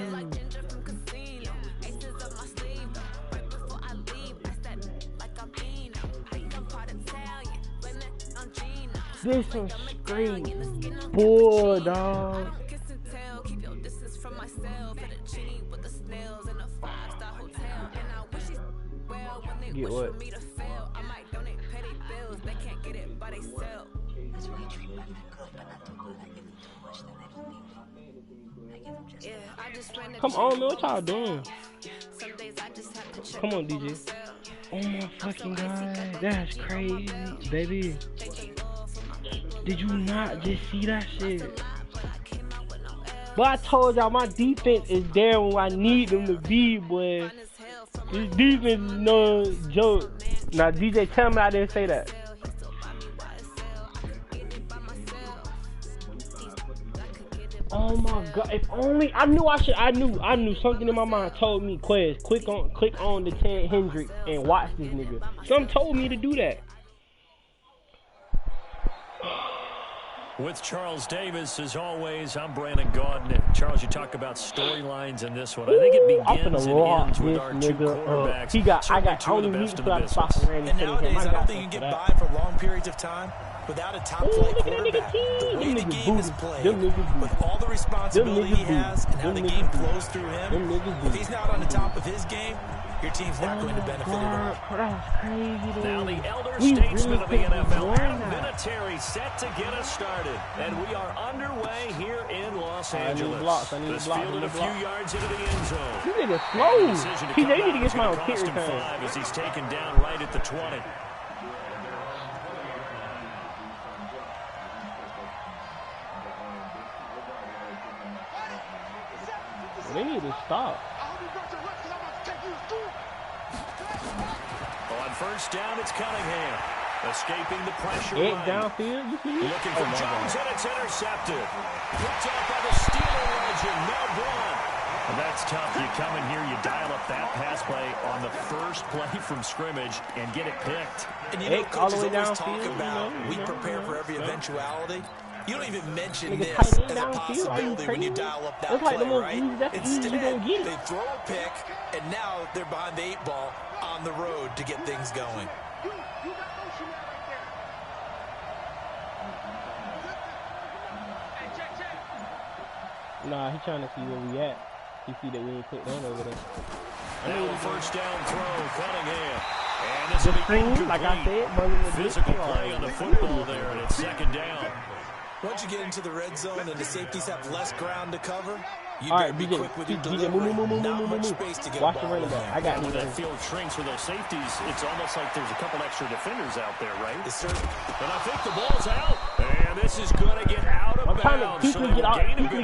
S2: This is straight bull, dog. Get what? Come on, man, what y'all doing? Come on, DJ. Oh my fucking God, that's crazy, baby. Did you not just see that shit? But I told y'all my defense is there when I need them to be, boy. This defense is no joke. Now, DJ, tell me I didn't say that. Oh my God! If only I knew I knew something in my mind told me, Quez, click on the 10 Hendricks and watch this nigga. Some told me to do that.
S3: With Charles Davis, as always, I'm Brandon Gaudin. Charles, you talk about storylines in this one. I think it begins and ends with our two quarterbacks.
S2: I only need to put out the spot for Randy.
S1: And nowadays, I don't think you can get by for long periods of time without a top-flight quarterback. The way the game is played, with all the responsibility he has and how the game flows through him, if he's not on the top of his game, your team's not going to benefit at all.
S3: Now the elder statesman of the NFL, Adam Vinatieri, set to get us started. And we are underway here in Los Angeles. This fielded a few yards into the end zone.
S2: You nigga slow. TJ, you need to get my own kick return.
S3: As he's taken down right at the 20.
S2: They need to stop.
S3: On first down, it's Cunningham. Escaping the pressure.
S2: Downfield.
S3: Looking for Jones, and it's intercepted. Picked off by the Steeler legend, Mel Blount. And that's tough. You come in here, you dial up that pass play on the first play from scrimmage and get it picked.
S1: And you know, coaches always talk about we prepare for every eventuality. You don't even mention this as a possibility when you dial up that play, right? Instead, they throw a pick, and now they're behind the 8 ball on the road to get things going.
S2: Nah, he's trying to see where we at. He see that we ain't put down over there.
S3: Now first down throw, Cunningham. And this
S2: the screen, like I said,
S3: physical play on the football there, and it's second down.
S1: Once you get into the red zone and the safeties have less ground to cover, you better be quick with your delivery. Not much space to get a ball in there.
S2: I got
S3: when that field shrinks for those safeties, it's almost like there's a couple extra defenders out there, right?
S1: Yes, sir.
S3: And I think the ball's out. And this is going to get out of bounds.
S2: He can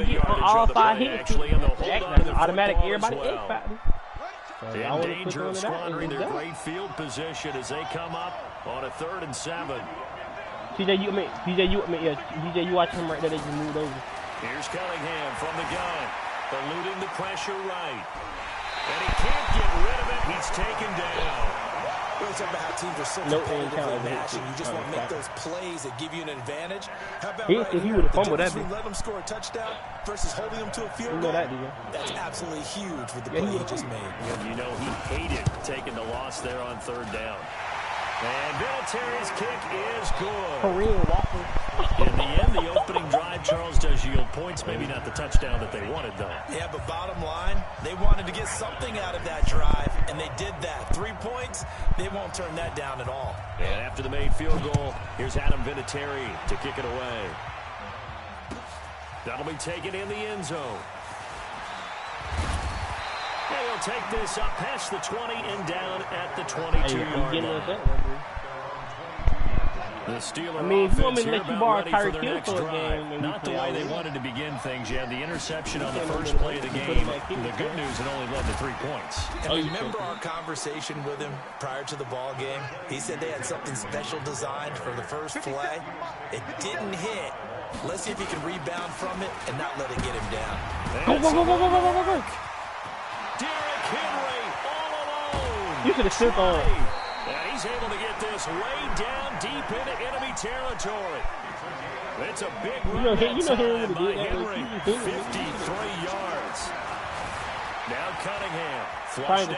S2: get all 5 hits. Automatic everybody is fighting.
S3: In danger of squandering their great field position as they come up on a 3rd and 7.
S2: DJ, you watch him right there. They just moved over.
S3: Here's Cunningham from the gun, eluding the pressure right. And he can't get rid of it. He's taken down.
S1: We always talk about how teams are so competitively matching. You just want to make those plays that give you an advantage. How about right here? The difference between let them score a touchdown versus holding them to a field goal? That's absolutely huge with the play he just made.
S3: You know he hated taking the loss there on third down. And Vinatieri's kick is good.
S2: For real, Waffle.
S3: In the end, the opening drive, Charles, does yield points. Maybe not the touchdown that they wanted, though.
S1: Yeah, but bottom line, they wanted to get something out of that drive, and they did that. 3 points, they won't turn that down at all.
S3: And after the made field goal, here's Adam Vinatieri to kick it away. That'll be taken in the end zone. And he'll take this up past the 20 and down at the 22-yard line. The Steelers
S2: if you want me to let you borrow Tyreek Hill for a game,
S3: not the way they wanted to begin things. You had the interception on the first play of the game. The good news, it only led to 3 points.
S1: And remember our conversation with him prior to the ball game? He said they had something special designed for the first play. It didn't hit. Let's see if he can rebound from it and not let it get him down.
S2: Go.
S3: Derrick Henry all alone.
S2: You should have stood on.
S3: And he's able to get this way down deep into enemy territory. It's a big run by Henry. 53 yards. Now Cunningham. And he's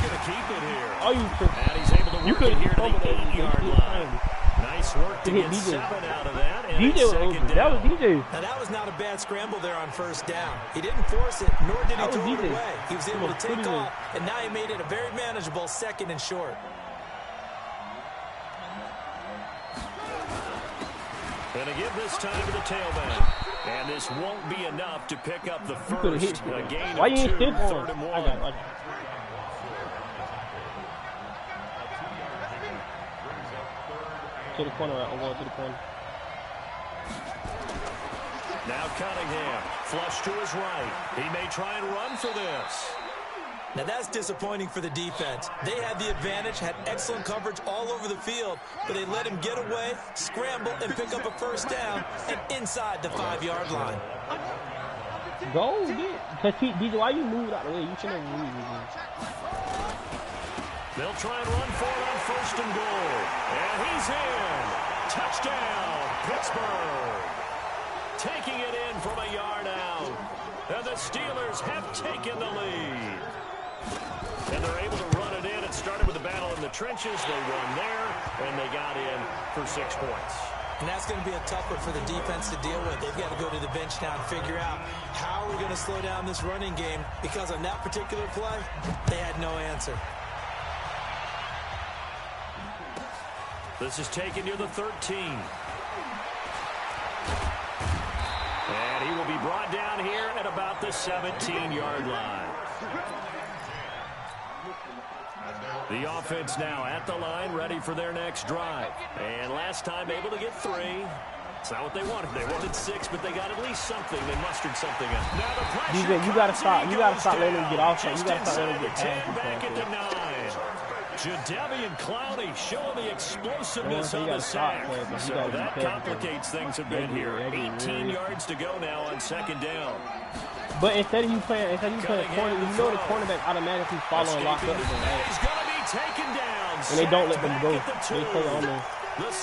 S3: going to keep it here.
S2: Oh,
S3: and he's able to work it here to the 8-yard line. Nice work to get 7 out of that. And
S2: DJ was open. That was DJ.
S1: Now, that was not a bad scramble there on first down. He didn't force it, nor did he throw it away. He was able to take off, and now he made it a very manageable 2nd and short.
S3: Going to give this time to the tailback. And this won't be enough to pick up the first. A gain of 2, 3rd and 1.
S2: To the corner, I'm going to the corner.
S3: Now Cunningham, flush to his right. He may try and run for this.
S1: Now that's disappointing for the defense. They had the advantage, had excellent coverage all over the field, but they let him get away, scramble, and pick up a first down, and inside the 5-yard line.
S2: Go, because DJ, why you moved out of the way? You shouldn't have moved.
S3: They'll try and run for it on 1st and goal. And he's in. Touchdown, Pittsburgh. Taking it in from a yard out. And the Steelers have taken the lead. And they're able to run it in. It started with a battle in the trenches. They won there, and they got in for 6 points.
S1: And that's going to be a tough one for the defense to deal with. They've got to go to the bench now and figure out how we're going to slow down this running game, because on that particular play, they had no answer.
S3: This is taken near the 13. And he will be brought down here at about the 17-yard line. The offense now at the line, ready for their next drive. And last time able to get 3. It's not what they wanted. They wanted 6, but they got at least something. They mustered something up. Now the pressure.
S2: You gotta stop. You gotta stop letting him get off. You gotta stop letting him get past.
S3: Back at the 9. Jadeveon Clowney showing the explosiveness on the sack. So that complicates things a bit here. 18 yards to go now on 2nd down.
S2: But instead of you playing corner, you know the cornerback automatically following locked up.
S3: He's going to be taken down.
S2: And they don't let them go. They play on the.
S3: Ted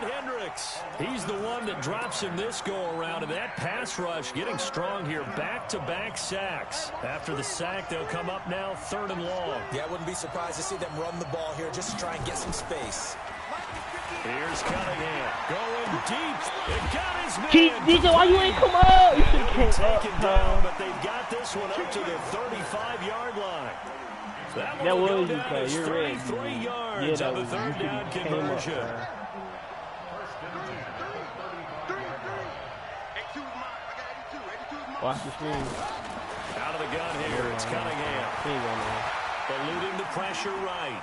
S3: Hendricks. He's the one that drops him this go-around, and that pass rush getting strong here. Back-to-back sacks. After the sack, they'll come up now 3rd and long.
S1: Yeah, I wouldn't be surprised to see them run the ball here just to try and get some space.
S3: Here's Cunningham going deep. It got his man.
S2: DJ, why you ain't come up? You should have
S3: taken down, but they've got this one up to the 35-yard line.
S2: That was you, Clay. You're ready.
S3: 33 yards on the 3rd down conversion.
S2: Watch the screen.
S3: Out of the gun here, it's Cunningham. Eluding the pressure right.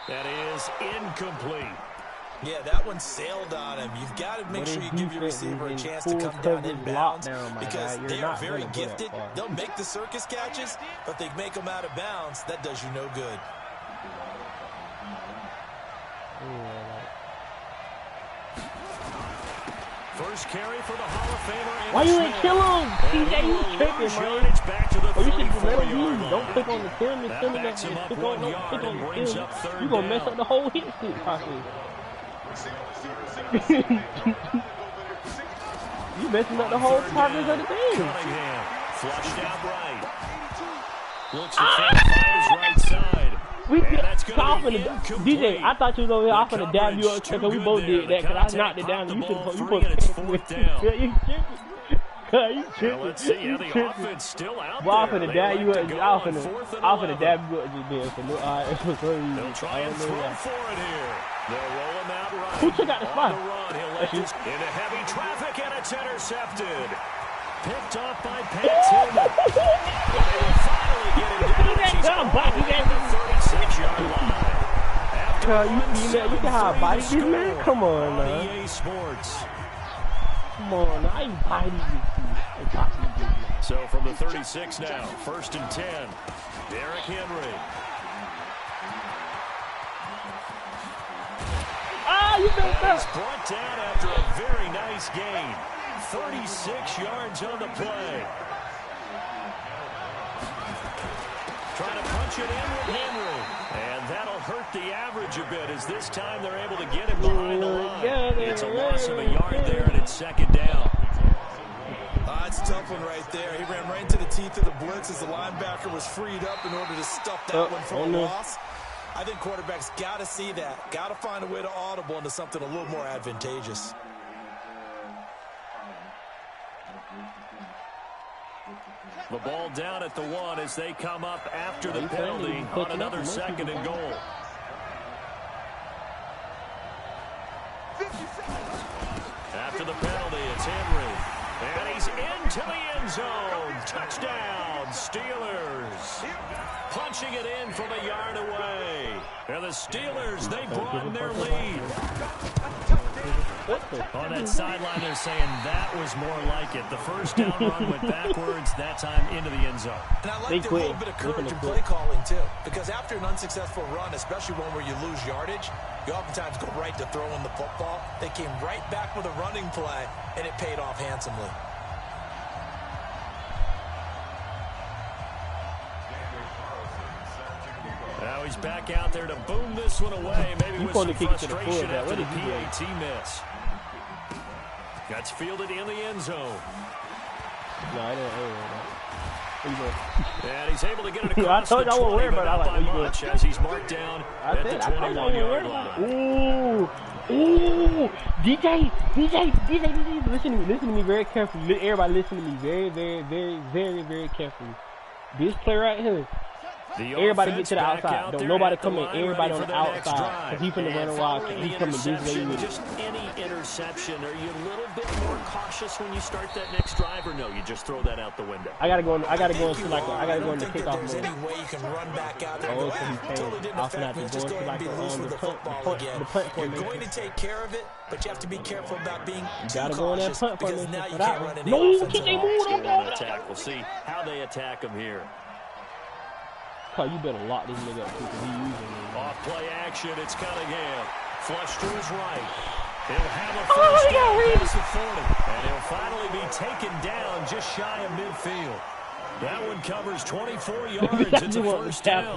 S3: That is incomplete.
S1: Yeah, that one sailed on him. You've got to make sure you give your receiver a chance to come down inbounds, because they are very gifted. They'll make the circus catches, but they make them out of bounds. That does you no good.
S3: First carry for the Hall of Famer.
S2: Why you ain't kill him? TJ, you tripping, man. Oh, you should let him use. Don't click on the film and film that. Click on the film. You gonna mess up the whole hit stick process. You messing up the whole progress of the thing.
S3: Flushed out right. Looks at fires right side.
S2: We off in the DJ. I thought you was over here off in the dab you up because we both did that because I knocked it down. You supposed to yeah, you tripping.
S3: Let's see how the offense still out there.
S2: Off in the dab you up. Off in the dab you up just there. So
S3: they'll try and throw for it here. They'll roll him out right.
S2: Who took out the spot?
S3: Into heavy traffic and it's intercepted. Picked off by Pat Tillman. They will finally get him down. She's on the 36-yard line.
S2: You see how I bite this man? Come on, man.
S3: EA Sports.
S2: Come on, I ain't biting you.
S3: So from the 36 now, 1st and 10. Derrick Henry.
S2: You messed up.
S3: He's brought down after a very nice gain. 36 yards on the play. Trying to punch it in with Henry. And that'll hurt the average a bit as this time they're able to get him behind the line. It's a loss of a yard there and it's 2nd down.
S1: It's a tough one right there. He ran right into the teeth of the blitz as the linebacker was freed up in order to stuff that one for a loss. I think quarterbacks got to see that. Got to find a way to audible into something a little more advantageous.
S3: The ball down at the 1 as they come up after the penalty on another 2nd and goal. After the penalty, it's Henry. And he's into the end zone. Touchdown, Steelers. Punching it in from a yard away. And the Steelers, they broaden their lead. On that sideline, they're saying that was more like it. The first down run went backwards, that time into the end zone.
S1: And I like a little bit of courage in play calling, too. Because after an unsuccessful run, especially one where you lose yardage, you oftentimes go right to throwing the football. They came right back with a running play, and it paid off handsomely.
S3: Now he's back out there to boom this one away. Maybe with some frustration after the PAT miss. Gets fielded in the end zone.
S2: No, I didn't.
S3: And he's able to get it across
S2: I told you I won't worry about it. I like
S3: much as he's marked down at the 21-yard line.
S2: Ooh, DJ, listen to me very carefully. Everybody listen to me very carefully. This play right here. Everybody get to the outside. Don't nobody come in. Everybody on the outside. Because he's finna run around. He's coming this way with it.
S3: Just any interception. Are you a little bit more cautious when you start that next drive, or no? You just throw that out the window.
S2: I gotta go into kickoff mode.
S1: Any way you can run back out there.
S2: Oh, he's totally didn't affect me. Just go ahead and be loose with the football again. You're going to take care of it, but you have to be careful about being too cautious because now you can't run any offensive
S3: attack. We'll see how they attack him here.
S2: You better lock this nigga up because he's using it.
S3: Off play action, it's Cunningham. Flush to his right. He'll have a first down past the 40. And he'll finally be taken down just shy of midfield. That one covers 24 yards. It's a first down.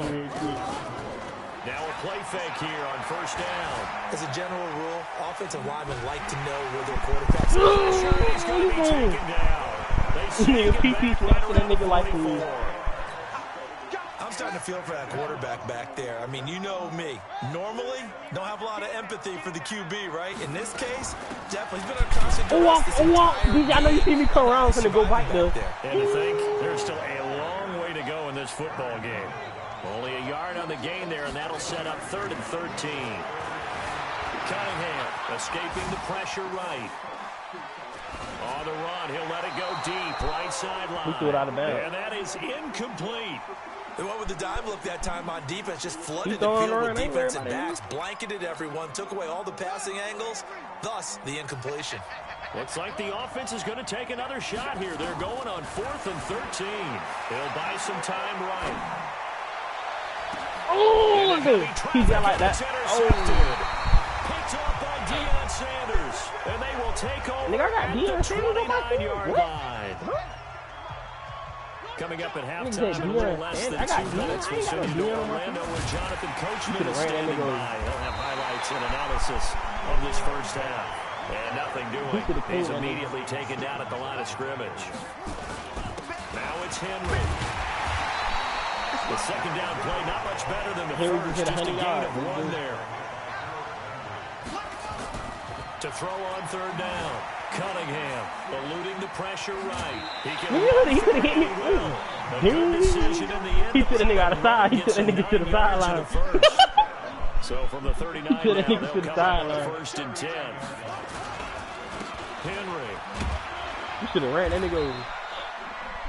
S3: Now a play fake here on first down.
S1: As a general rule, offensive linemen like to know where their quarterbacks are.
S3: He's going to be taken down. They see him back right around 44.
S1: I'm starting to feel for that quarterback back there. I mean, you know me. Normally, don't have a lot of empathy for the QB, right? In this case, definitely. He's been on constant duress this entire
S2: DJ, I know you see me come around. I'm going to go back there.
S3: And to think, there's still a long way to go in this football game. Only a yard on the gain there, and that'll set up 3rd and 13. Cunningham escaping the pressure right. On the run, he'll let it go deep, right sideline.
S2: He threw it out of bounds.
S3: And that is incomplete.
S1: They went with the dime look that time on defense, just flooded the field with defensive backs, blanketed everyone, took away all the passing angles, thus the incompletion.
S3: Looks like the offense is going to take another shot here. They're going on 4th and 13. They'll buy some time right.
S2: Oh, look at it. He's got like that.
S3: Picked off by Deion Sanders. And they will take over
S2: Nigga, I got
S3: at the
S2: Deion Sanders on my team.
S3: 29-yard
S2: What?
S3: line. Coming up at halftime in a little less than 2 minutes, we'll send you to Orlando where Jonathan Coachman is standing by. He'll have highlights and analysis of this first half. And nothing doing. He's immediately taken down at the line of scrimmage. Now it's Henry. The second down play, not much better than the first. Just a gain of 1 there. To throw on third down. Cunningham eluding the pressure right. He
S2: could have hit me. He took the nigga out of side. He took the nigga to the sideline.
S3: So from the 39 now, they'll come up with a 1st and 10. Henry.
S2: You should have ran that nigga over.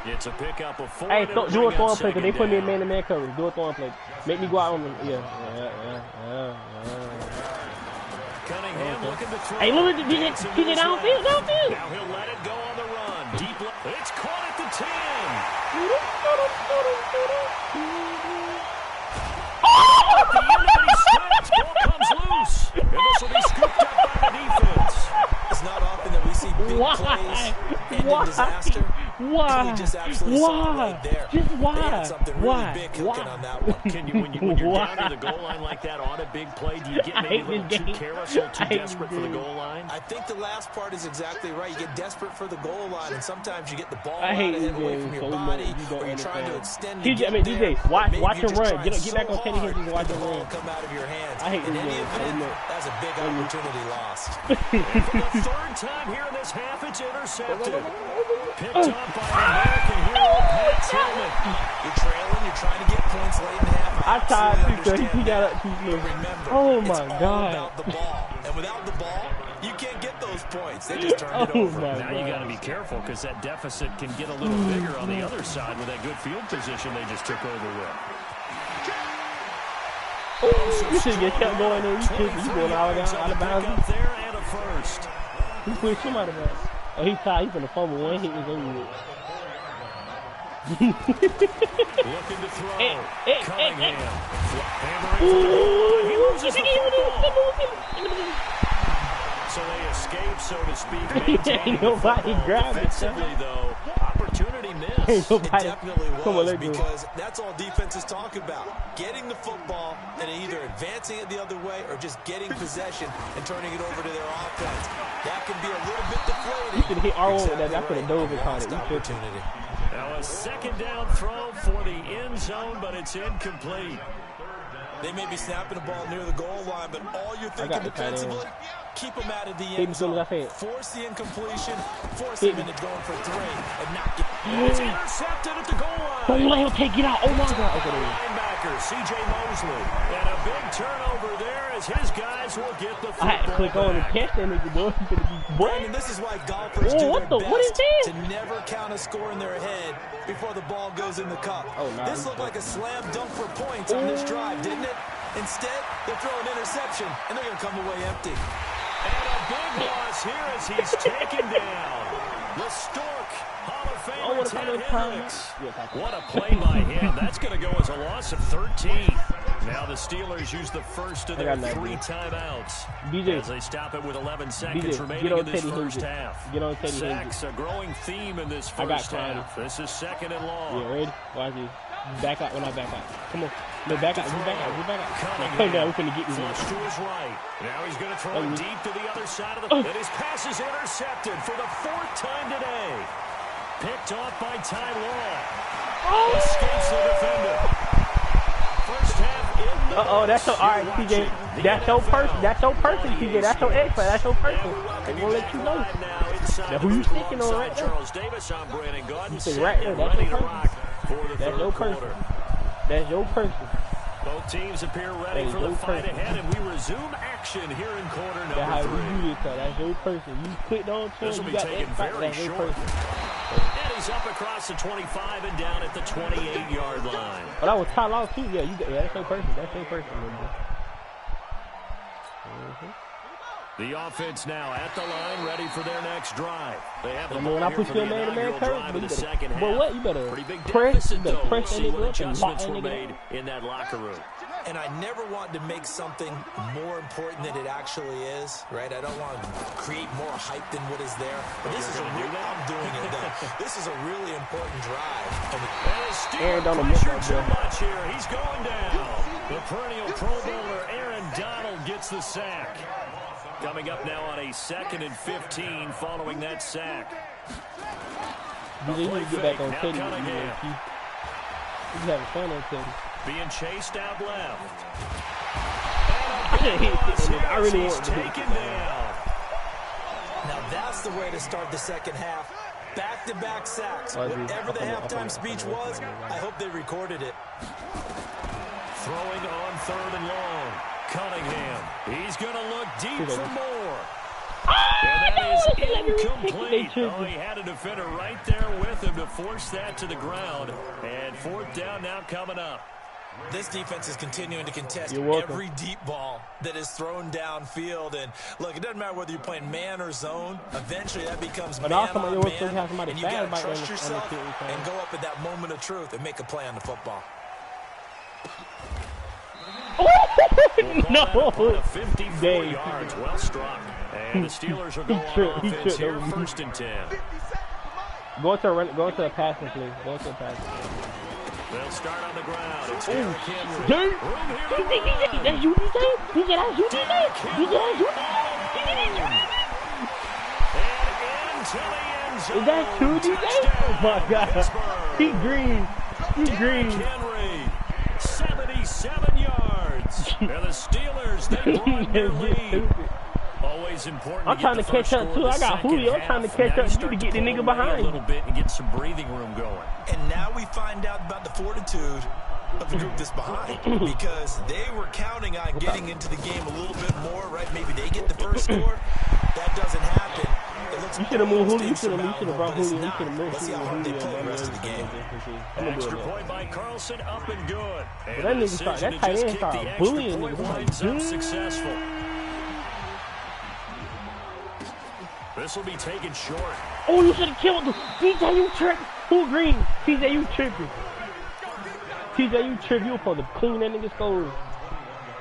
S3: It's a pickup of 4.
S2: Hey, do a throwing play because they put me in man-to-man coverage. Do a throwing play. Make me go out on them. Yeah.
S3: Cunningham looking to throw.
S2: Hey, look at the DJ downfield.
S3: Now he'll let it go on the run. Deep left. It's caught at the 10. At the end of it, he strides. Ball comes loose. And this will be scooped up by the defense.
S1: It's not often that we see big plays end in disaster.
S2: Why?
S1: He just absolutely saw it right there.
S2: Just why?
S1: They had something really big cooking on that one.
S3: When you're down to the goal line like that on a big play, do you get maybe a little too careless or too desperate for the goal line?
S1: I think the last part is exactly right. You get desperate for the goal line, and sometimes you get the ball out of it away from your body, or you're trying to extend it.
S2: DJ, watch him run. Get back on Kenny Higgins and watch him run.
S1: Come out of your hands.
S2: I hate
S1: in any event, that's a big opportunity lost.
S3: And for the 3rd time here in this half, it's intercepted. Picked up by American hero Pat Tillman.
S1: You're trailing. You're trying to get points late in half.
S2: I tied too, he got up too slow.
S1: Remember,
S2: oh my
S1: it's
S2: God.
S1: all about the ball. And without the ball, you can't get those points. They just turned it over.
S3: Now you got to be careful because that deficit can get a little bigger on the other side with that good field position they just took over with.
S2: You should get kept going in. You going out of bounds.
S3: Up there and a 1st.
S2: He pushed him out of bounds. Oh, he's tied. He's going to fumble. One hit is over with.
S3: Looking to throw. Cunningham. He loses the football. So they escape, so to speak.
S2: Ain't nobody grabbed it.
S3: Defensively, though, opportunity missed.
S2: Ain't nobody.
S1: It definitely was, because that's all defenses talk about. Getting the football and either advancing it the other way or just getting possession and turning it over to their offense. That can be a little bit deflating.
S2: You should hit R1 with that. I could have dove and caught it.
S1: Opportunity.
S3: Now a 2nd down throw for the end zone, but it's incomplete.
S1: They may be snapping the ball near the goal line, but all you're thinking defensively, keep them out of the end zone. Force the incompletion, force them into going for 3, and not get.
S3: It's intercepted at the goal line.
S2: Don't let him take it out. Oh my God. Okay,
S3: linebacker C.J. Mosley, and a big turnover there as his guys will get the football.
S2: I had to click on and catch that nigga, boy.
S1: Brandon, this is why golfers do their best to never count a score in their head before the ball goes in the cup. This looked like a slam dunk for points on this drive, didn't it? Instead, they'll throw an interception, and they're going to come away empty.
S3: And a big loss here as he's taken down. The Stork Hall of Famer Ted Hendricks. What a play by him. That's going to go as a loss of 13. Now the Steelers use the first of their 3 timeouts as they stop it with 11 seconds remaining in this first half. Sacks a growing theme in this first half. This is 2nd and long.
S2: Yeah, ready? Watch this. Back out when I back out. Come on. No, back out. Back out. Come down. We're going to get this one.
S3: To his right. Now he's going to throw it deep to the other side of the... And his pass is intercepted for the 4th time today. Picked off by Ty Law. Escapes the defender. First half in the...
S2: that's your... All right, TJ. That's your person. That's your person, TJ. That's your expert. That's your person. I'm going to let you know. Now, who you sticking on right there?
S3: Charles Davis on Brandon Gordon.
S2: You say right there. That's your person. That's your person. That's your person.
S3: Both teams appear ready for the fight ahead, and we resume action here in quarter number 3.
S2: That's how we do this, that's your person. You clicked on to
S3: this will be taken very short. And he's up across the 25 and down at the 28-yard line.
S2: But that was Ty Law, too. Yeah, that's your person. That's your person.
S3: The offense now at the line, ready for their next drive. They have the
S2: when I put you in man-to-man coverage, you better
S3: pretty big
S2: press,
S3: deficit, though.
S2: press
S3: See what
S2: and
S3: adjustments were made in that locker room.
S1: And I never want to make something more important than it actually is, right? I don't want to create more hype than what is there. But this is I'm doing it, though. This is a really important drive.
S3: And on the pressure too much here. He's going down. The perennial Pro Bowler Aaron Donald gets the sack. Coming up now on a 2nd and 15 following that sack.
S2: You need to get back on Teddy. He's having fun on Teddy.
S3: Being chased out left.
S2: I really want to
S3: taken down.
S1: Now that's the way to start the second half. Back-to-back sacks. Whatever the halftime speech was, I hope they recorded it.
S3: Throwing on 3rd and long. Cunningham. He's going to look deep for more. And that is incomplete. Oh, he had a defender right there with him to force that to the ground. And 4th down now coming up.
S1: This defense is continuing to contest every deep ball that is thrown downfield. And look, it doesn't matter whether you're playing man or zone. Eventually, that becomes man on man. And you got to trust yourself and go up at that moment of truth and make a play on the football.
S2: No!
S3: 54 yards, well struck. And the Steelers are going on offense here, 1st and 10.
S2: Go to a passing, please. Go to a passing.
S3: They'll start on the ground. It's Derrick Henry.
S2: DJ, that's you, DJ? DJ, that's you, DJ? DJ, that's you, DJ?
S3: And into the end zone.
S2: Is that you, DJ? Oh, my God. He green. He green.
S3: Henry, 77 yards. And the Steelers, they broaden their lead. Always important.
S2: I'm trying to catch up, too. I got Julio. I'm trying to catch up. You to get the nigga behind
S3: a little bit and get some breathing room going.
S1: And now we find out about the fortitude of the group that's behind, because they were counting on getting into the game a little bit more, right? Maybe they get the first score. That doesn't happen. It looks
S2: you should have moved Julio. You should have brought Julio. You should have moved
S1: Let's see how hard they play the rest of the game.
S3: Extra point by Carlson, up and good. And
S2: that nigga start, that tight end started bullying niggas.
S3: Successful. This will be taken short.
S2: Oh, you should have killed the TJ. You tripping? Who green? TJ, you tripping? TJ, you tripping? You were supposed to clean that nigga's skull.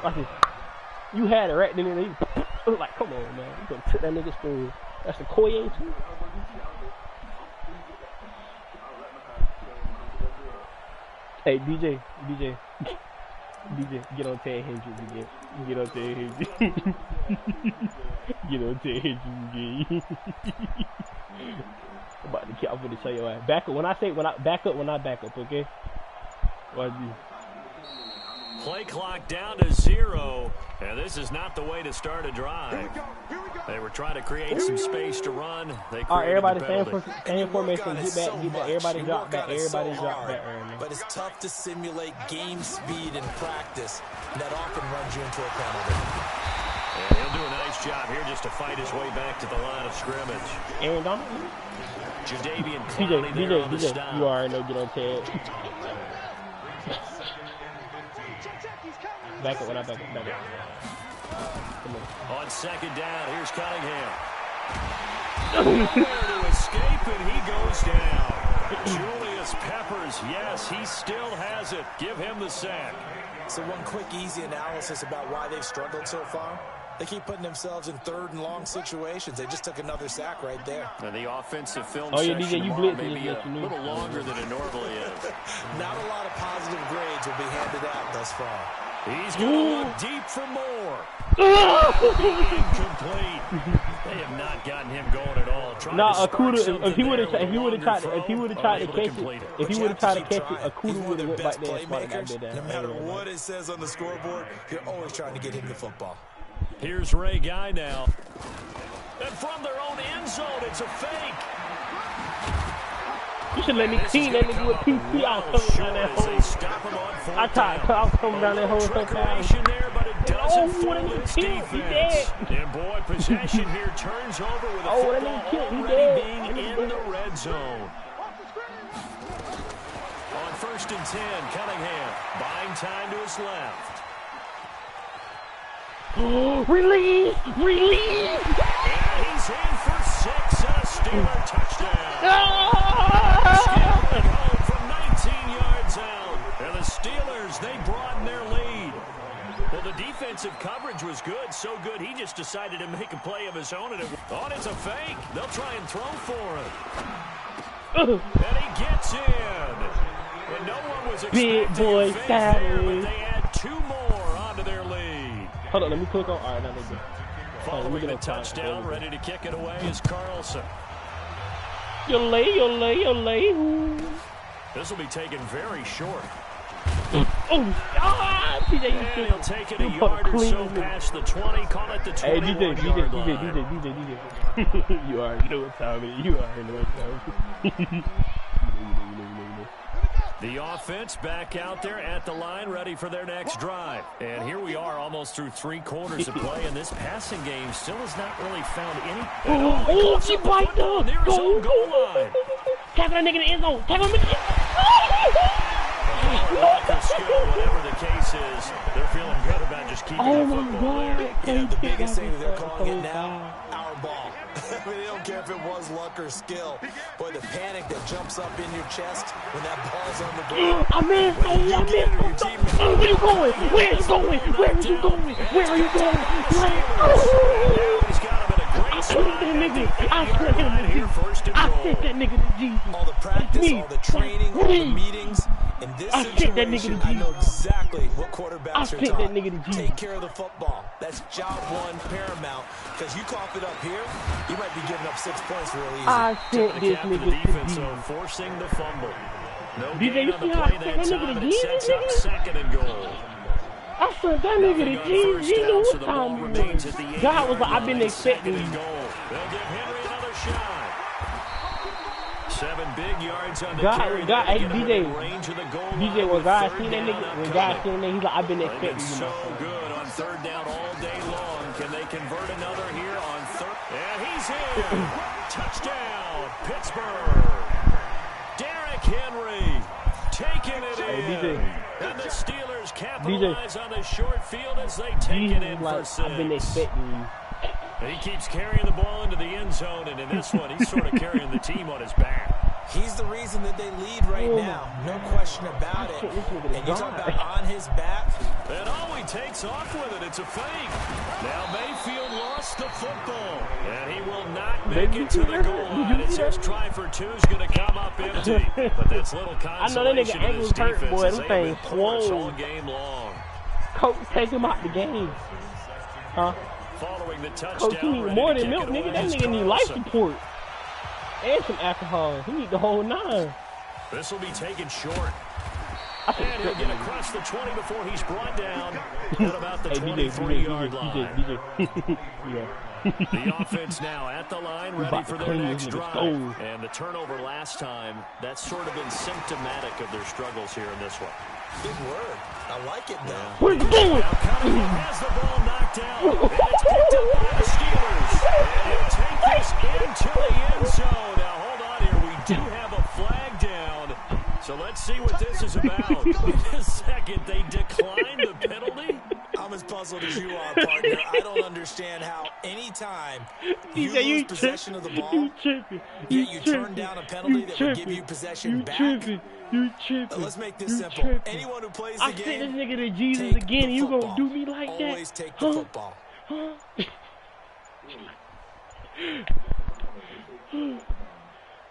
S2: Watch this. You had it right then and there. It was like, come on, man. You gonna trip that nigga's skull. That's the Koye too. Hey, DJ, get on Ted Hendricks again. Get on Ted Hendricks. Get on Ted Hendricks again. I'm gonna show you why. Back up when I back up, okay? Watch this.
S3: Play clock down to 0, and this is not the way to start a drive. They were trying to create some space to run. They
S2: all right, everybody same formation. Get back. Everybody drop back.
S1: But it's tough to simulate game speed in practice. That often runs you into a penalty.
S3: And he'll do a nice job here just to fight his way back to the line of scrimmage.
S2: Aaron Donald.
S3: Jadavian Clowney there on the stop.
S2: You already know, get on Ted. Back up when I back up.
S3: On 2nd down, here's Cunningham. Nowhere to escape, and he goes down. Julius Peppers, yes, he still has it. Give him the sack.
S1: So one quick, easy analysis about why they've struggled so far. They keep putting themselves in 3rd and long situations. They just took another sack right there.
S3: And the offensive film
S2: section
S3: DJ,
S2: you
S3: may be a little longer than it normally is.
S1: Not a lot of positive grades will be handed out thus far.
S3: He's going to look deep for more. Incomplete. They have not gotten him going at all.
S2: No, Akuda. If he would have tried to catch it, Akuda would have went back there and spotted that.
S1: No matter what it says on the scoreboard, you're always trying to get him the football.
S3: Here's Ray Guy now. And from their own end zone, it's a fake.
S2: You should let me clean that nigga with PC. I was coming down that hole. I was coming down that hole so fast.
S3: And boy, possession here turns over with a football already being in the red zone. On 1st and 10, Cunningham buying time to his left.
S2: Release!
S3: And he's in for 6 and a Steeler touchdown. Stealing home from 19 yards out. And the Steelers, they broaden their lead. Well, the defensive coverage was good, so good he just decided to make a play of his own, and it's a fake. They'll try and throw for him. And he gets in. And no one was expecting
S2: Big boy
S3: a fake there, but
S2: Sally.
S3: they add 2 more onto their lead.
S2: Hold on, let me click on. All right, now they go.
S3: Following the touchdown, ready to kick it away is Carlson.
S2: Yo lay.
S3: This will be taken very short.
S2: Oh, TJ,
S3: And he'll take it a yard or so past the 20, call it the 21-yard line.
S2: DJ. You already know what time it is.
S3: The offense back out there at the line, ready for their next drive. And here we are, almost through 3 quarters of play, and this passing game still has not really found any.
S2: Oh, she biked up.
S3: Near his own goal line.
S2: Tackle that nigga in the end zone. Tackle him in the end
S3: Skill, whatever the case is, they're feeling good about just keeping the football there.
S1: Yeah, the biggest thing that they're calling it now, our ball. I mean, they don't care if it was luck or skill. Boy, the panic that jumps up in your chest when that ball's on the ground.
S2: I'm in. Where are you going? Where are you going? Where are you going? Where are you going?
S3: He's got him in a great spot.
S2: I sent that nigga to Jesus.
S1: All the practice, all the training, all the meetings. In this situation, I know exactly what quarterbacks are taught. Take care of the football. That's job 1 paramount. Because you cough it up here, you might be giving up 6 points real easy.
S2: I sent this nigga to
S3: defense, so
S2: Jesus.
S3: forcing the fumble. No
S2: DJ,
S3: gain
S2: you
S3: on
S2: see
S3: the
S2: how I
S3: play
S2: sent
S3: that
S2: that
S3: time,
S2: nigga
S3: and
S2: to
S3: it sets up
S2: Jesus?
S3: 2nd and goal.
S2: I sent that nigga to Jesus. You know what time it is. God was like, I've been expecting you.
S3: They'll give Henry another shot. 7 big yards on the
S2: God,
S3: carry.
S2: hey, DJ,
S3: Range of the goal
S2: DJ,
S3: line
S2: when
S3: with
S2: God
S3: 3rd
S2: seen that
S3: down
S2: nigga, when
S3: upcoming.
S2: God seen that, he's like, I've been
S3: They've been
S2: expecting you.
S3: so good on 3rd down all day long. Can they convert another here on 3rd? And he's in. Touchdown, Pittsburgh. Derrick Henry taking it in. And the Steelers capitalize on the short field as they take it in for 6.
S2: I've been expecting you.
S3: And he keeps carrying the ball into the end zone, and in this one, he's sort of carrying the team on his back.
S1: He's the reason that they lead right now. No question about it. And you talk about on his back.
S3: And he takes off with it. It's a fake. Now Mayfield lost the football. And he will not make it to the goal line. It says try for 2 is going to come up empty. But that's little consolation.
S2: I know that nigga ankles hurt, boy. Them things
S3: all
S2: swole.
S3: game long.
S2: Coach, take him out the game. Huh?
S3: Following the touchdown,
S2: Coach, he need more than milk, nigga. That nigga need life support. And some alcohol. He need the whole 9.
S3: This will be taken short. And he'll get across the 20 before he's brought down at about the 23-yard line. The offense now at the line, ready for their next drive. And the turnover last time, that's sort of been symptomatic of their struggles here in this one.
S1: Good word. I like it now.
S2: Where's the ball?
S3: Now Cunningham has the ball knocked down. And it's picked up by the Steelers. And he'll take this into the end zone. Now hold on here. We do have a flag down. So let's see what this is about. In a second, they decline the penalty.
S1: I'm as puzzled as you are, partner. I don't understand how any time you lose possession of the ball, yet you turn down a penalty that would give you possession back.
S2: You tripping.
S1: Let's make this simple. Anyone who plays the
S2: I
S1: game,
S2: sent this nigga to Jesus again, and you gonna do me like that?
S1: Always take the football.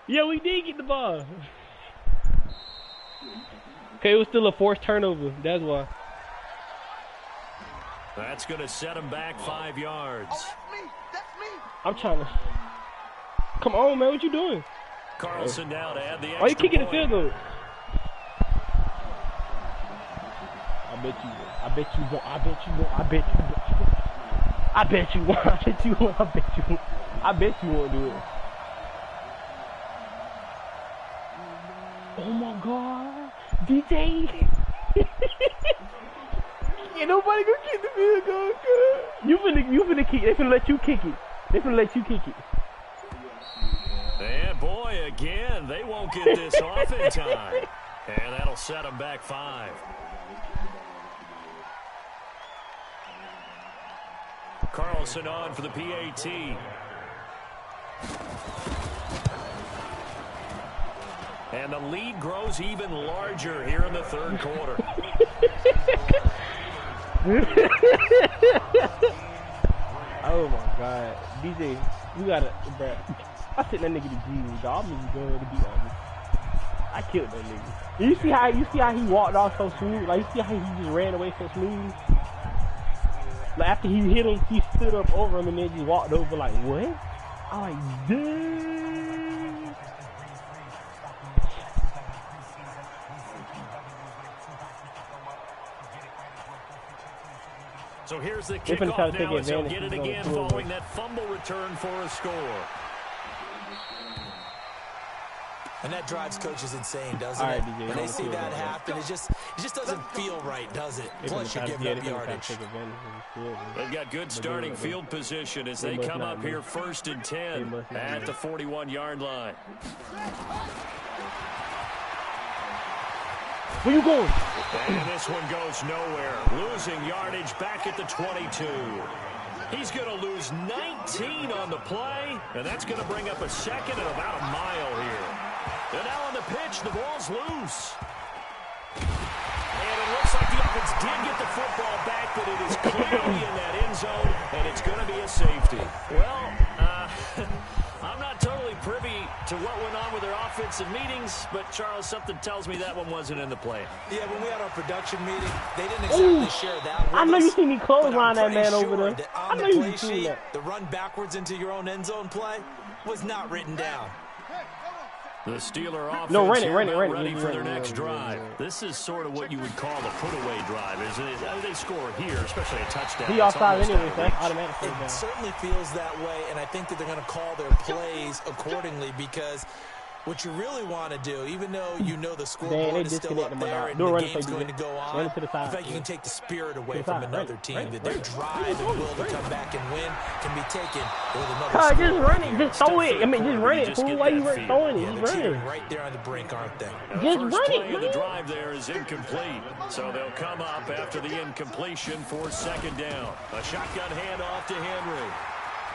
S2: Yeah, we did get the ball. Okay, it was still a forced turnover. That's why.
S3: That's going to set him back 5 yards.
S4: Oh, that's me. That's me.
S2: I'm trying to. Come on, man. What you doing?
S3: Carlson now to add the extra
S2: Why you kicking the
S3: point.
S2: field goal? I bet you won't. I bet you won't. I bet you won't. I bet you won't. I bet you won't. I bet you won't. I bet you won't. I bet you won't do it. Oh my God, DJ! Ain't nobody gonna kick the field goal, good. You finna kick. They finna let you kick it. They finna let you kick it.
S3: And boy, again, they won't get this off in time. And that'll set them back 5. Carlson on for the PAT. And the lead grows even larger here in the 3rd quarter.
S2: TJ, you gotta, bruh. I sent that nigga to G, dog. I'm just going to be honest. I killed that nigga. And you see how he walked off so smooth? Like, you see how he just ran away so smooth? Like, after he hit him, he stood up over him and then just walked over like, what? I'm like, damn.
S3: So here's the kickoff now as he'll get it again following that fumble return for a score.
S1: And that drives coaches insane, doesn't it? DJ, when they see that happen, it just doesn't feel right, does it? Plus, you're giving up yardage.
S3: They've got good starting field position as they come up here 1st and 10 at the 41-yard line.
S2: Where you going?
S3: And this one goes nowhere. Losing yardage back at the 22. He's going to lose 19 on the play, and that's going to bring up a second and about a mile here. And now on the pitch, the ball's loose. And it looks like the offense did get the football back, but it is clearly in that end zone, and it's going to be a safety. Well, I'm not totally privy to what went on with their offensive meetings, but, Charles, something tells me that one wasn't in the plan.
S1: Yeah, when we had our production meeting, they didn't exactly share that with
S2: I know
S1: us,
S2: you see me clothesline that man over there.
S1: I know you see that. The run backwards into your own end zone play was not written down.
S3: The Steeler offense ready for their next drive. This is sort of what you would call a put-away drive, isn't it? They score here, especially a touchdown.
S2: He offside anyway, so that's automatic.
S1: It certainly feels that way, and I think that they're going to call their plays accordingly because what you really want to do, even though you know the scoreboard is still up there and the game's going to go on, in fact, you can take the spirit away from another team, that their drive and will to come back and win can be taken with another
S2: just run it, just throw it. I mean, just run it. Fool, why you throwing it? Just run it.
S1: Right there on the brink, aren't they?
S2: Just run it, man.
S3: The drive there is incomplete, so they'll come up after the incompletion for 2nd down. A shotgun handoff to Henry.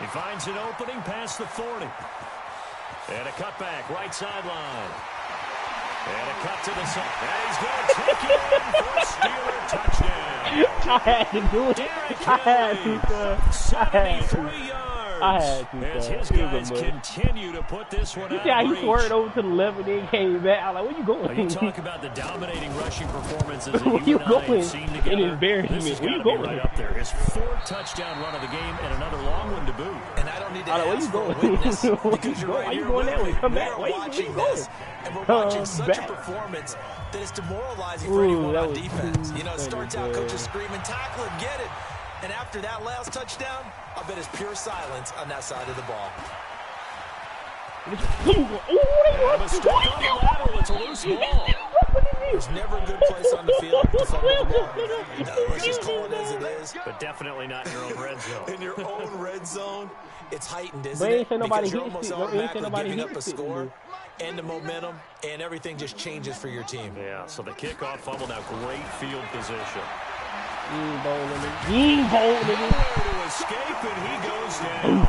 S3: He finds an opening past the 40. And a cutback, right sideline. And a cut to the side. And he's going to take it in for a Steeler touchdown.
S2: I had to do it. I had to, sir.
S3: 73 yards.
S2: I had to,
S3: as his guys continue to put this one
S2: you
S3: out
S2: see how
S3: of
S2: he
S3: reach.
S2: swerved over to the left and then came back. I was like, where you going?
S3: Well, you talk about the dominating rushing performances that
S2: where
S3: you
S2: you
S3: and I
S2: going?
S3: have seen together.
S2: In embarrassment.
S3: This has
S2: Where
S3: got
S2: you
S3: to be
S2: going?
S3: right up there. His 4th touchdown run of the game and another long one to boot.
S1: And I don't need to ask for a
S2: going?
S1: witness because you're right
S2: Why you
S1: here
S2: going
S1: with
S2: that way?
S1: me.
S2: Come back.
S1: We're
S2: Why
S1: watching
S2: you going?
S1: this, and we're watching such a performance that is demoralizing for anyone on defense. You know, it starts out coaches screaming, tackle it, get it. And after that last touchdown, I bet it's pure silence on that side of the ball.
S3: A mistake on the lateral. It's a loose ball.
S1: There's never a good place on the field to fumble the ball. Let's just call it as it is.
S3: But definitely not in your own red zone.
S1: In your own red zone, it's heightened, isn't
S2: But
S1: it?
S2: nobody
S1: Because you're
S2: hit
S1: almost
S2: it.
S1: automatically giving up a score and the momentum, and everything just changes for your team.
S3: Yeah, so the kickoff fumble, now great field position.
S2: Nowhere
S3: to escape, and he goes down.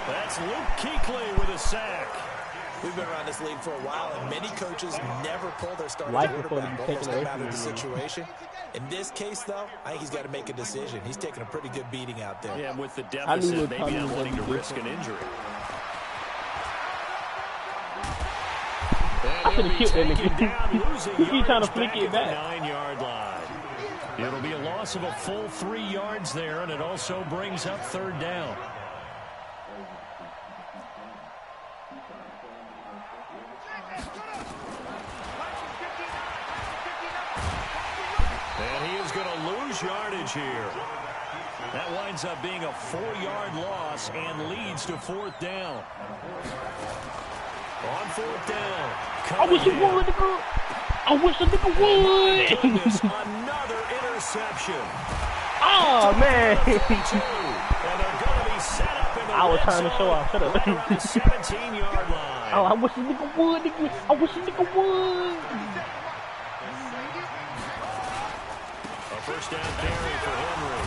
S3: That's Luke Kuechly with a sack.
S1: We've been around this league for a while, and many coaches never pull their starting quarterback, almost no matter the situation. In this case, though, I think he's got to make a decision. He's taking a pretty good beating out there.
S3: Yeah, with the deficit, maybe not wanting to risk an injury.
S2: I should have killed that nigga. He keep trying to flick it back.
S3: 9-yard line. It'll be a loss of a full 3 yards there, and it also brings up 3rd down. And he is going to lose yardage here. That winds up being a 4-yard loss and leads to 4th down. On 4th down.
S2: I wish he would. I wish the nigga would.
S3: Goodness, another interception.
S2: Oh, man.
S3: And they're going to be set up in the
S2: I was
S3: red
S2: trying to show
S3: zone
S2: off. Shut up.
S3: right around the 17-yard line.
S2: Oh, I wish the nigga would. I wish the nigga would.
S3: A 1st down carry for Henry.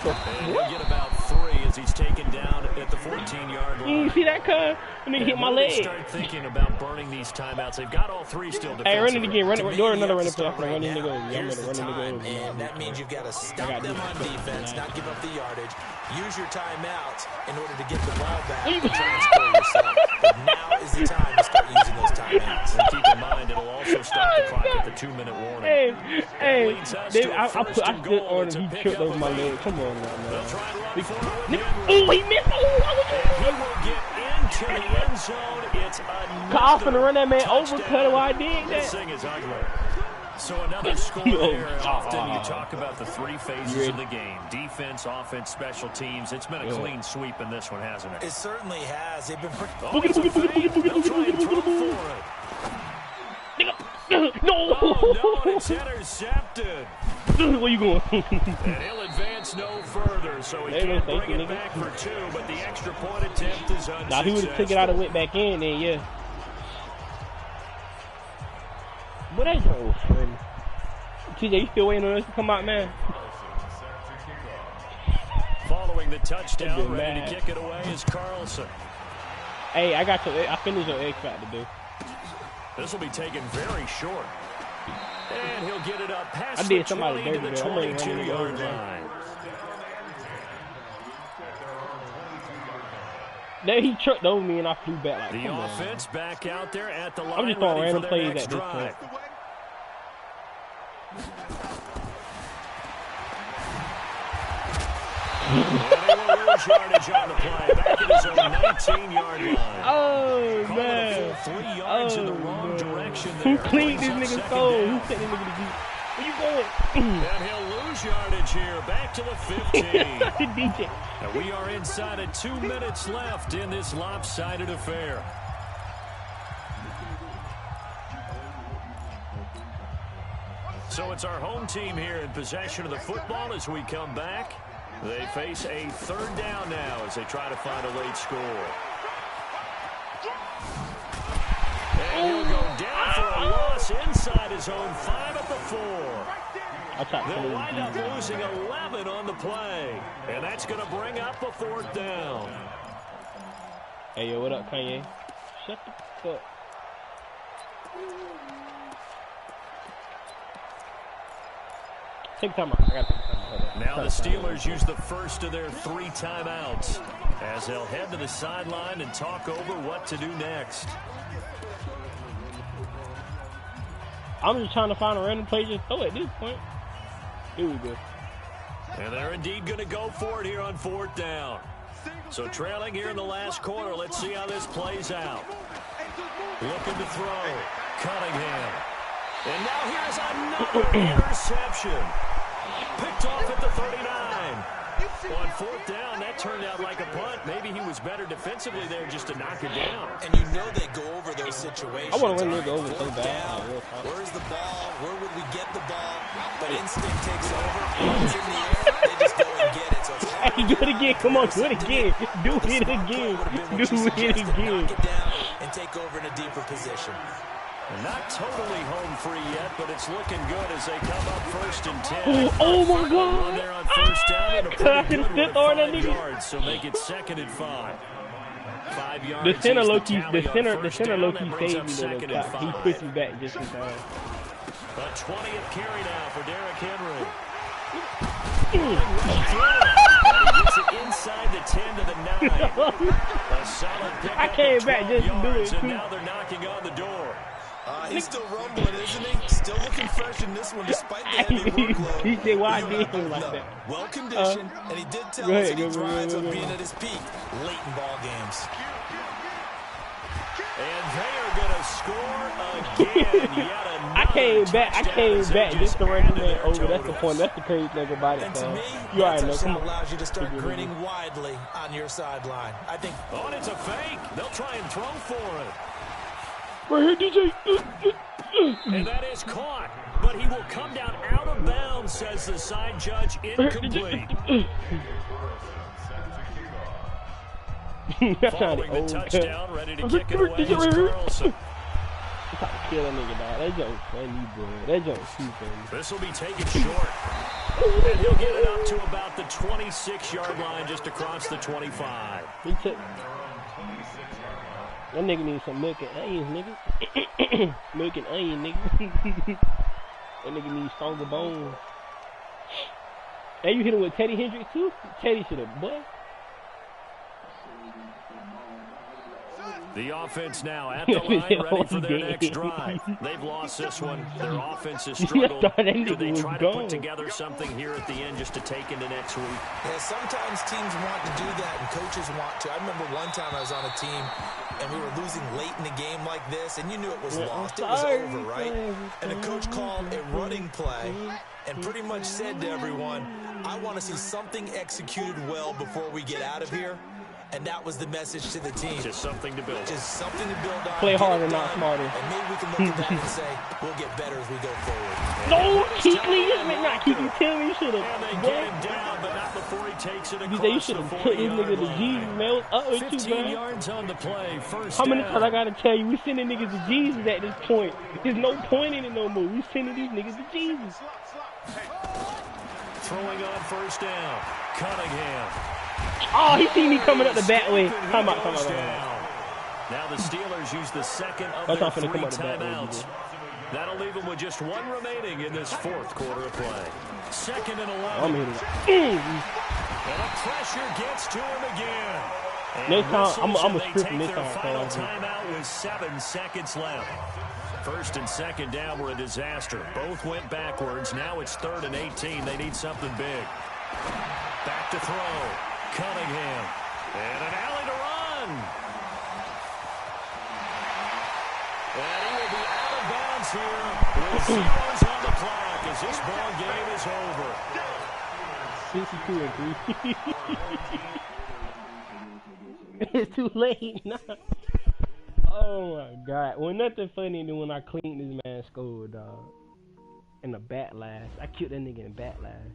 S3: And he'll get about 3 as he's taken down at the 14-yard line.
S2: You see that cut? I need to hit my leg.
S3: Start thinking about burning these timeouts. They've got all 3 still defensively.
S2: Hey, run it again. Run it. Do another run it play.
S1: Right now, here's the time, and that means you've got to stop them on defense, not give up the yardage. Use your timeouts in order to get the ball back and try and score yourself. But now is the time to start using those timeouts.
S3: And keep in mind, it'll also stop the clock at the 2-minute warning.
S2: Hey, I stood on and he tripped over my leg. Come on, man. Oh, he missed.
S3: He will get into the end zone. It's another.
S2: I was finna run that man over, cut while I did that.
S3: This thing is ugly. So another score there. Often you talk about the 3 phases of the game. Defense, offense, special teams. It's been a clean sweep in this one, hasn't it?
S1: It certainly has. They've been pretty...
S3: They'll try and throw for it.
S2: No!
S3: Oh, no, it's intercepted.
S2: Where you going?
S3: And he'll advance no further, so he can't bring it back for 2, but the extra point attempt is unsuccessful.
S2: Now, if he would have took it out and went back in, then yeah. But that joke was funny. TJ, you still waiting on us to come out, man?
S3: Following the touchdown, ready to kick it away is Carlson.
S2: Hey, I finished your X Factor, dude.
S3: This will be taken very short. And he'll get it up past
S2: I did
S3: the
S2: somebody
S3: 20 to
S2: dirty,
S3: the
S2: man. I'm ready to
S3: 22-yard line.
S2: Then he tripped over me and I flew back like,
S3: the offense back out there at the line.
S2: I'm just throwing random plays at this point.
S3: And they will lose yardage on the play. Back at his own 19-yard line.
S2: Oh, man.
S3: 3 yards in the wrong direction there.
S2: Who cleaned this nigga's soul? Who sent this nigga to deep? Where you going?
S3: And he'll lose yardage here. Back to the 15.
S2: DJ.
S3: And we are inside of 2 minutes left in this lopsided affair. So it's our home team here in possession of the football as we come back. They face a 3rd down now as they try to find a late score. And he'll go down for a loss inside his own 5 at the 4. They'll wind up losing 11 on the play. And that's going to bring up a 4th down.
S2: Hey, yo, what up, Kanye? Shut the fuck up. Take time out. I gotta take time out.
S3: Now the Steelers use the first of their 3 timeouts as they'll head to the sideline and talk over what to do next.
S2: I'm just trying to find a random play just throw at this point. Here we go.
S3: And they're indeed going to go for it here on 4th down. So trailing here in the last quarter, let's see how this plays out. Looking to throw. Cunningham. And now here's another interception. Picked off at the 39. On 4th down, that turned out like a punt. Maybe he was better defensively there just to knock it down.
S1: And you know they go over those situations.
S2: I want to win this over so bad.
S1: Where's the ball? Where would we get the ball? But instinct takes over. It's in the air. They just go and get it. So it's
S2: hey, do it again. Come on, do it again. Do it again. Do it again.
S1: Knock it down and take over in a deeper position.
S3: Not totally home free yet, but it's looking good as they come up 1st and 10.
S2: Oh my God!
S3: Run there on 1st down and a pretty good one at 5 yards, so make it 2nd and 5. 5 yards.
S2: The center low key saved me though. He pushed me back just in time.
S3: A 20th carry now for Derrick Henry. He gets it inside the 10 to the 9. A solid pickup.
S2: I came back just to do it too.
S3: And now they're knocking on the door.
S1: He's still rumbling, isn't he? Still looking fresh in this one, despite the heavy workload.
S2: He said, why did he like that?
S1: Well conditioned, and he did tell us that he thrives on being at his peak late in ball games.
S3: And they are going to score again. Yet
S2: I came back just to run the man over. That's the point. That's the crazy thing about it.
S1: And to me,
S2: you already know.
S1: That allows you to start grinning widely on your sideline. I think.
S3: Oh, it's a fake. They'll try and throw for it.
S2: Right here, DJ.
S3: And that is caught, but he will come down out of bounds, says the side judge, incomplete. Following the touchdown, ready to kick it away is Carlson.
S2: I'm trying to kill that nigga, dog. That joke's funny, bro. That joke's too funny.
S3: This will be taken short. And he'll get it up to about the 26-yard line, just across the 25.
S2: He took. That nigga needs some milk and onions, nigga. Milk and onion, nigga. That nigga needs stronger bones. And you hit him with Teddy Hendricks too? Teddy should have, boy.
S3: The offense now at the line, ready for their next drive. They've lost this one. Their offense has struggled. Could they try to put together something here at the end just to take into next week?
S1: Yeah, sometimes teams want to do that and coaches want to. I remember one time I was on a team and we were losing late in a game like this, and you knew it was lost. It was over, right? And the coach called a running play and pretty much said to everyone, I want to see something executed well before we get out of here. And that was the message to the team.
S3: Just something to build.
S1: Just something to build on.
S2: Play harder, not smarter.
S1: And maybe we can look at that and say, we'll get better as we go forward.
S2: No, keep me. Not keep me. Tell me you should have.
S3: And they get him down, but not before he takes it across
S2: you should have put this nigga to Jesus, man. What's up with you,
S3: 15
S2: man?
S3: yards on the play. First
S2: How many
S3: down.
S2: times I gotta tell you, we sending niggas to Jesus at this point. There's no point in it no more. We sending these niggas to Jesus.
S3: Throwing on first down. Cunningham.
S2: Oh, he see me coming up the back way. Come on.
S3: Now the Steelers use the second of
S2: That's
S3: their
S2: not finna
S3: 3
S2: come up the back way,
S3: timeouts. That'll leave them with just 1 remaining in this fourth quarter of play. Second and 11.
S2: I'm hitting.
S3: And the pressure gets to him again. And
S2: Next time, I'm
S3: whistles,
S2: a
S3: and
S2: strip
S3: they
S2: this
S3: take their
S2: time.
S3: final timeout with 7 seconds left. First and second down were a disaster. Both went backwards. Now it's 3rd and 18. They need something big. Back to throw. Cunningham. And an alley to run. And he will be out of bounds here with zeros on the clock as this ball game is over.
S2: 62 and 3. It's too late now. Oh my God. Well, nothing funny than when I cleaned this man's skull, dog. In the backlash. I killed that nigga in backlash.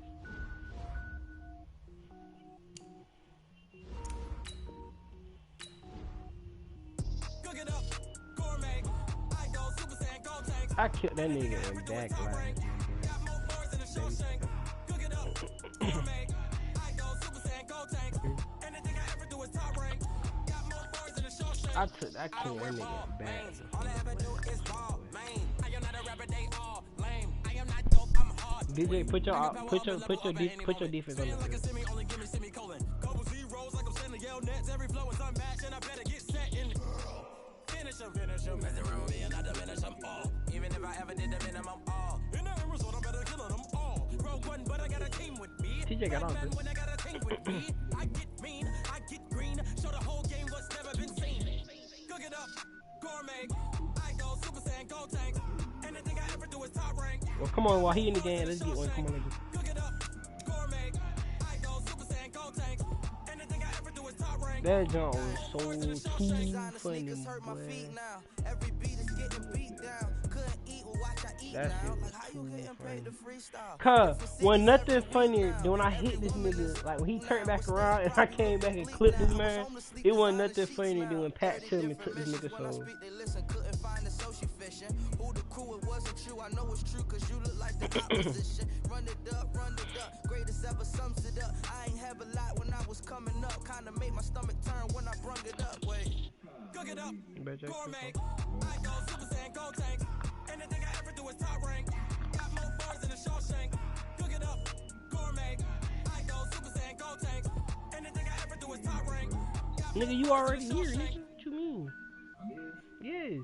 S2: I killed that nigga in backlash. I killed that nigga in backlash. DJ, put your defense on the field.
S5: Even if I ever did the minimum all. In that result, I'm better killing them all. Rogue one, but I got a team with me.
S2: TJ got on this.
S5: When I got a team with me, I get mean, I get green. Show the whole game what's never been seen. Cook it up, gourmet. I go Super Saiyan, go tank. Anything I ever do is top rank.
S2: Well, come on, while he in the game, let's get one. Come on, nigga.
S5: Cook it up, gourmet. I go Super Saiyan, go tank. Anything I ever do is top rank.
S2: That jump was so too funny, boy.
S5: Every beat is getting beat down. Couldn't eat or watch I eat
S2: That
S5: now.
S2: shit
S5: Like how you
S2: was
S5: getting
S2: too
S5: paid to
S2: funny.
S5: freestyle?
S2: Cause when nothing funnier than when I hit this nigga, like when he turned back around and I came back and clipped this man, it wasn't nothing funnier than when Pat Tillman took this nigga soul.
S5: Couldn't find the social fishing. Who the crew, it wasn't true. I know it's true cause you look like the opposition. Run it up, greatest ever sums it up. I ain't have a lot when I was coming up. Kinda made my stomach turn when I brung it up. Wait, cook it up, gourmet. I go Super Saiyan, go tank. Anything I ever do is top rank. Got more bars than a Shawshank. Cook it up, gourmet. I go Super Saiyan, go tank. Anything I ever do is top rank.
S2: Nigga, you already here, nigga. What you mean? Yes.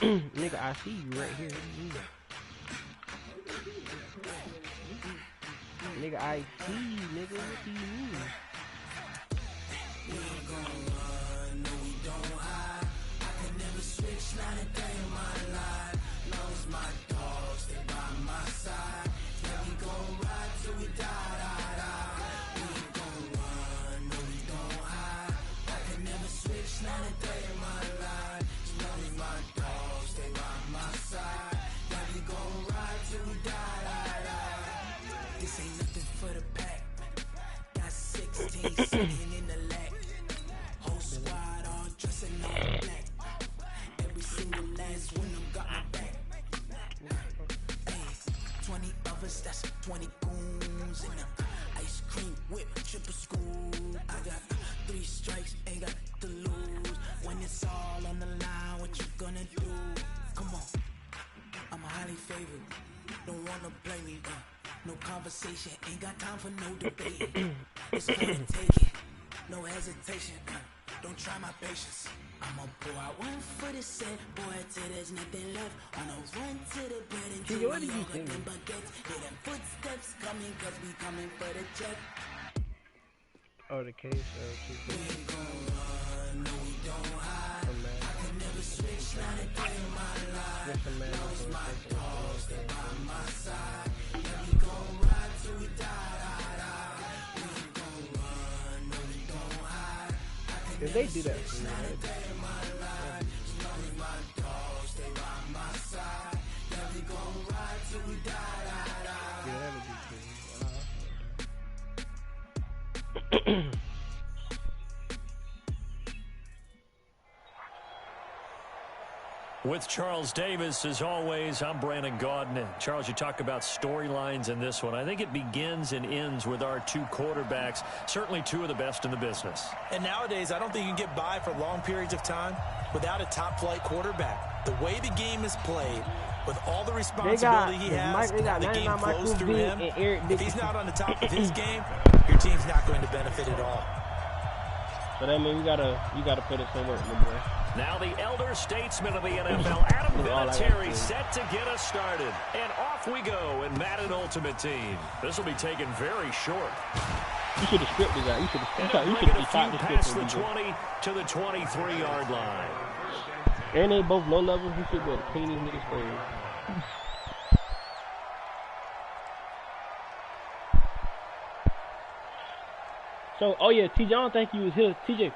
S2: Nigga, I see you right here. Nigga, I see you, nigga. What do you mean?
S5: We ain't gon' run, no we don't hide. I can never switch, not a day in my life. Long as my dogs, they by my side. Yeah, we gon' ride till we die. We ain't gon' run, no we don't hide. I can never switch, not a day in my life. As long as my dogs, they by my side. Yeah, we gon' ride till we die. This ain't nothing for the pack. Got 16 sitting in the lap. Whole squad all dressing all black. Every single last one of them got my back. 20 goons in them. Ice cream whip, triple scoop. I got 3 strikes, ain't got to lose. When it's all on the line, what you gonna do? Come on, I'm highly favored. Don't wanna play me, no conversation, ain't got time for no debate. It's gonna take it, no hesitation. Don't try my patience. I'ma pour out one for the set, boy, till there's nothing left. On a run to the bed until we all got them baguettes. Hear them footsteps coming, cause we coming for the check.
S2: Oh, the case.
S5: We ain't gon' run, no, we don't hide. I can never switch, not a day in my life. Lost my dogs, they by my side. Yeah, we gon' ride till we die. We ain't gon' run, no, we don't hide.
S2: If they do that for me,
S3: With Charles Davis, as always, I'm Brandon Gaudin. Charles, you talk about storylines in this one. I think it begins and ends with our 2 quarterbacks, certainly 2 of the best in the business.
S1: And nowadays, I don't think you can get by for long periods of time without a top-flight quarterback. The way the game is played, with all the responsibility he has, and how the game flows through him, if he's not on the top of his game, your team's not going to benefit at all.
S2: But I mean, you gotta put it somewhere, my boy.
S3: Now the elder statesman of the NFL, Adam Vinatieri, set to get us started. And off we go in Madden Ultimate Team. This will be taken very short.
S2: You should have scripted that. You should have shot the
S3: past the 20 to the 23-yard line.
S2: And they both low levels. You should be able to clean these niggas for you. So, oh yeah, TJ, I don't think you was here. TJ,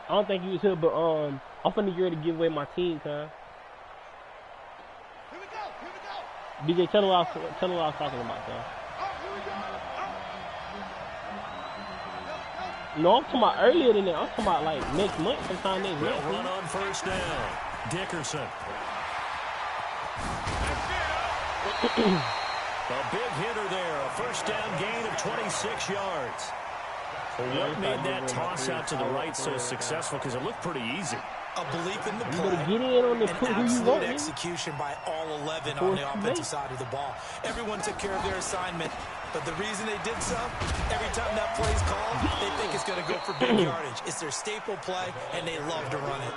S2: I don't think you was here, but I'm finna get ready to give away my team, cuz.
S4: Here we go.
S2: DJ, tell them what I was talking about, cuz.
S4: Oh, here we go. Oh.
S2: No, I'm talking about earlier than that. I'm talking about like next month, sometime next month.
S3: They'll run on first down. Dickerson. A big hitter there. A first down gain of 26 yards. Well, what made that toss out to the right so successful? Because it looked pretty easy.
S1: A belief in the
S2: You
S1: play,
S2: better get in on the
S1: and
S2: put who you
S1: absolute
S2: want.
S1: execution by all 11 on the offensive side of the ball. Everyone took care of their assignment, but the reason they did so, every time that play's called, they think it's going to go for big yardage. It's their staple play, and they love to run it.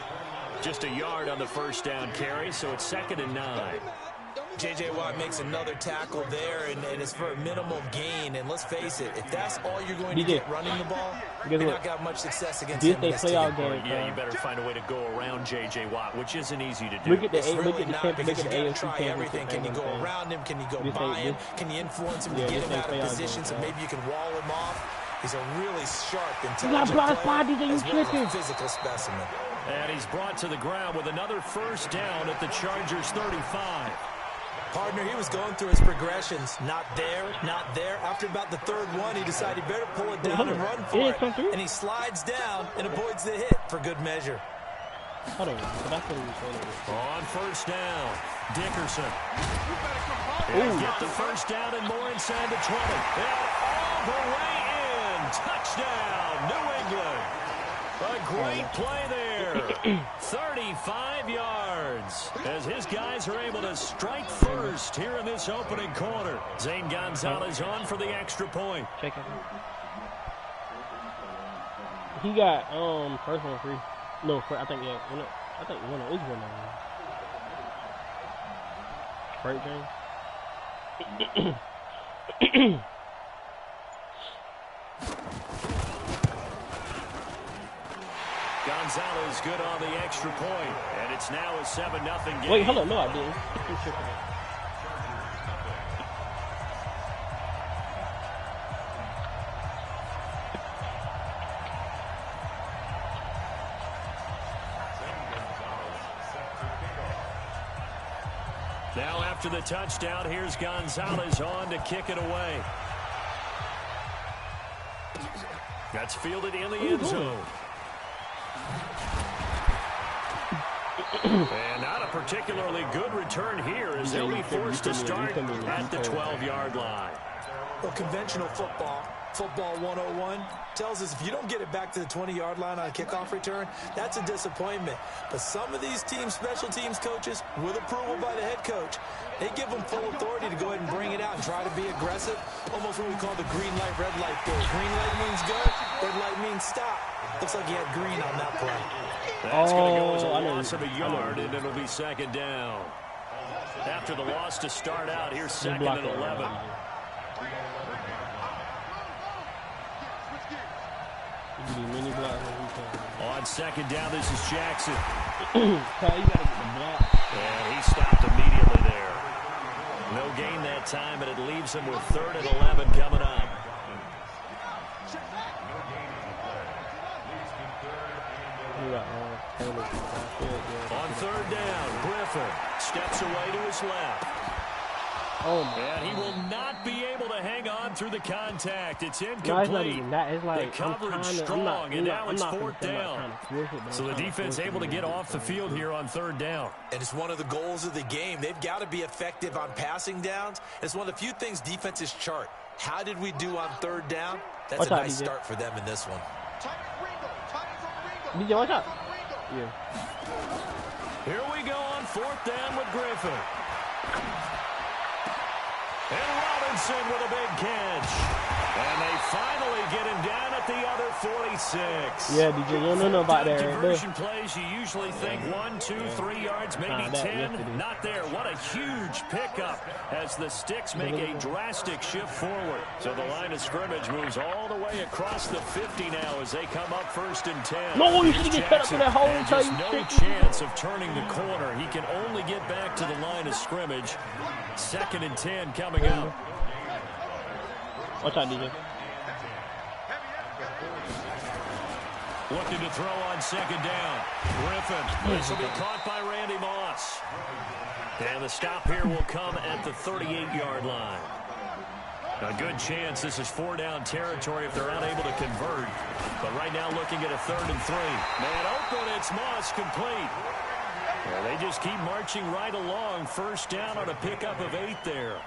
S3: Just a yard on the first down carry, so it's 2nd and 9.
S1: J.J. Watt makes another tackle there, and it's for a minimal gain. And let's face it, if that's all you're going to get running the ball, you're not going to have much success against him.
S2: This they playoff game.
S3: Yeah, you better find a way to go around J.J. Watt, which isn't easy to do.
S2: Look at the
S1: It's really not,
S2: look
S1: because
S2: at
S1: you
S2: the
S1: got to try everything. Can you go around him? Can you go by him? Can you influence him to get him out of position so maybe you can wall him off? He's a really sharp, intelligent player, as well as a physical specimen.
S3: And he's brought to the ground with another first down at the Chargers 35.
S1: Partner, he was going through his progressions. Not there, not there. After about the 3rd one, he decided he better pull it down and run for it. And he slides down and avoids the hit for good measure.
S2: Hold on,
S3: on first down, Dickerson.
S2: Ooh.
S3: Get the first down and more inside the 20. And all the way in. Touchdown, New England. A great play there. 35 yards as his guys are able to strike first here in this opening quarter. Zane Gonzalez on for the extra point.
S2: Check it. He got first one free. No, I think yeah. I think one of one of them. Frank James.
S3: Gonzalez good on the extra point, and it's now a 7-0 game.
S2: Wait, hold on. No, I didn't.
S3: Now after the touchdown, here's Gonzalez on to kick it away. That's fielded in the end zone. And not a particularly good return here as they'll be forced to start at the 12-yard line.
S1: Well, conventional football 101, tells us if you don't get it back to the 20-yard line on a kickoff return, that's a disappointment. But some of these teams, special teams coaches, with approval by the head coach, they give them full authority to go ahead and bring it out and try to be aggressive. Almost what we call the green light, red light theory. Green light means go, red light means stop. Looks like he had green on that play.
S3: That's going to go as a loss of a yard, and it'll be second down. After the loss to start out, here's second and 11. On second down, this is Jackson.
S2: You gotta get the block.
S3: And he stopped immediately there. No gain that time, and it leaves him with 3rd and 11 coming up. On 3rd down, Griffin steps away to his left. And he will not be able to hang on through the contact. It's incomplete. The coverage strong, and now it's 4th down. So the defense able to get off the field here on 3rd down.
S1: And it's one of the goals of the game. They've got to be effective on passing downs. It's one of the few things defenses chart. How did we do on 3rd down? That's a nice start for them in this one.
S2: DJ, watch out. Yeah.
S3: Here we go on 4th down with Griffin. And Robinson with a big catch. And they finally get him down at the other 46.
S2: Yeah, DJ, you don't know about that.
S3: Conversion plays, you usually think 1, 2, 3 yards, maybe 10. Not there. What a huge pickup as the Sticks make a drastic shift forward. So the line of scrimmage moves all the way across the 50 now as they come up 1st and 10.
S2: No, you should get cut up in that hole.
S3: Just no chance of turning the corner. He can only get back to the line of scrimmage. 2nd and 10 coming up.
S2: Watch out, DJ.
S3: Looking to throw on 2nd down. Griffin. This will be caught by Randy Moss. And the stop here will come at the 38-yard line. A good chance this is 4-down territory if they're unable to convert. But right now looking at a 3rd and 3. Man open, it's Moss complete. Well, they just keep marching right along. 1st down on a pickup of 8 there.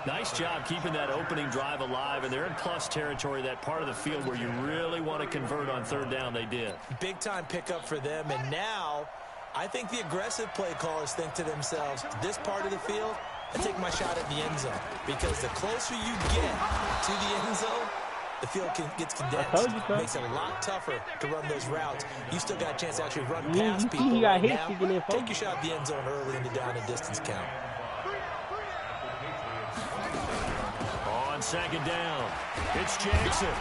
S3: Nice job keeping that opening drive alive, and they're in plus territory, that part of the field where you really want to convert on 3rd down. They did. Big-time pickup for them, and now I think the aggressive play callers think to themselves, this part of the field, I take my shot at the end zone, because the closer you get to the end zone, the field gets condensed. Makes it a lot tougher to run those routes. You still got a chance to actually run past people right now. Take your shot at the end zone early in the down and distance count. On 2nd down, it's Jackson.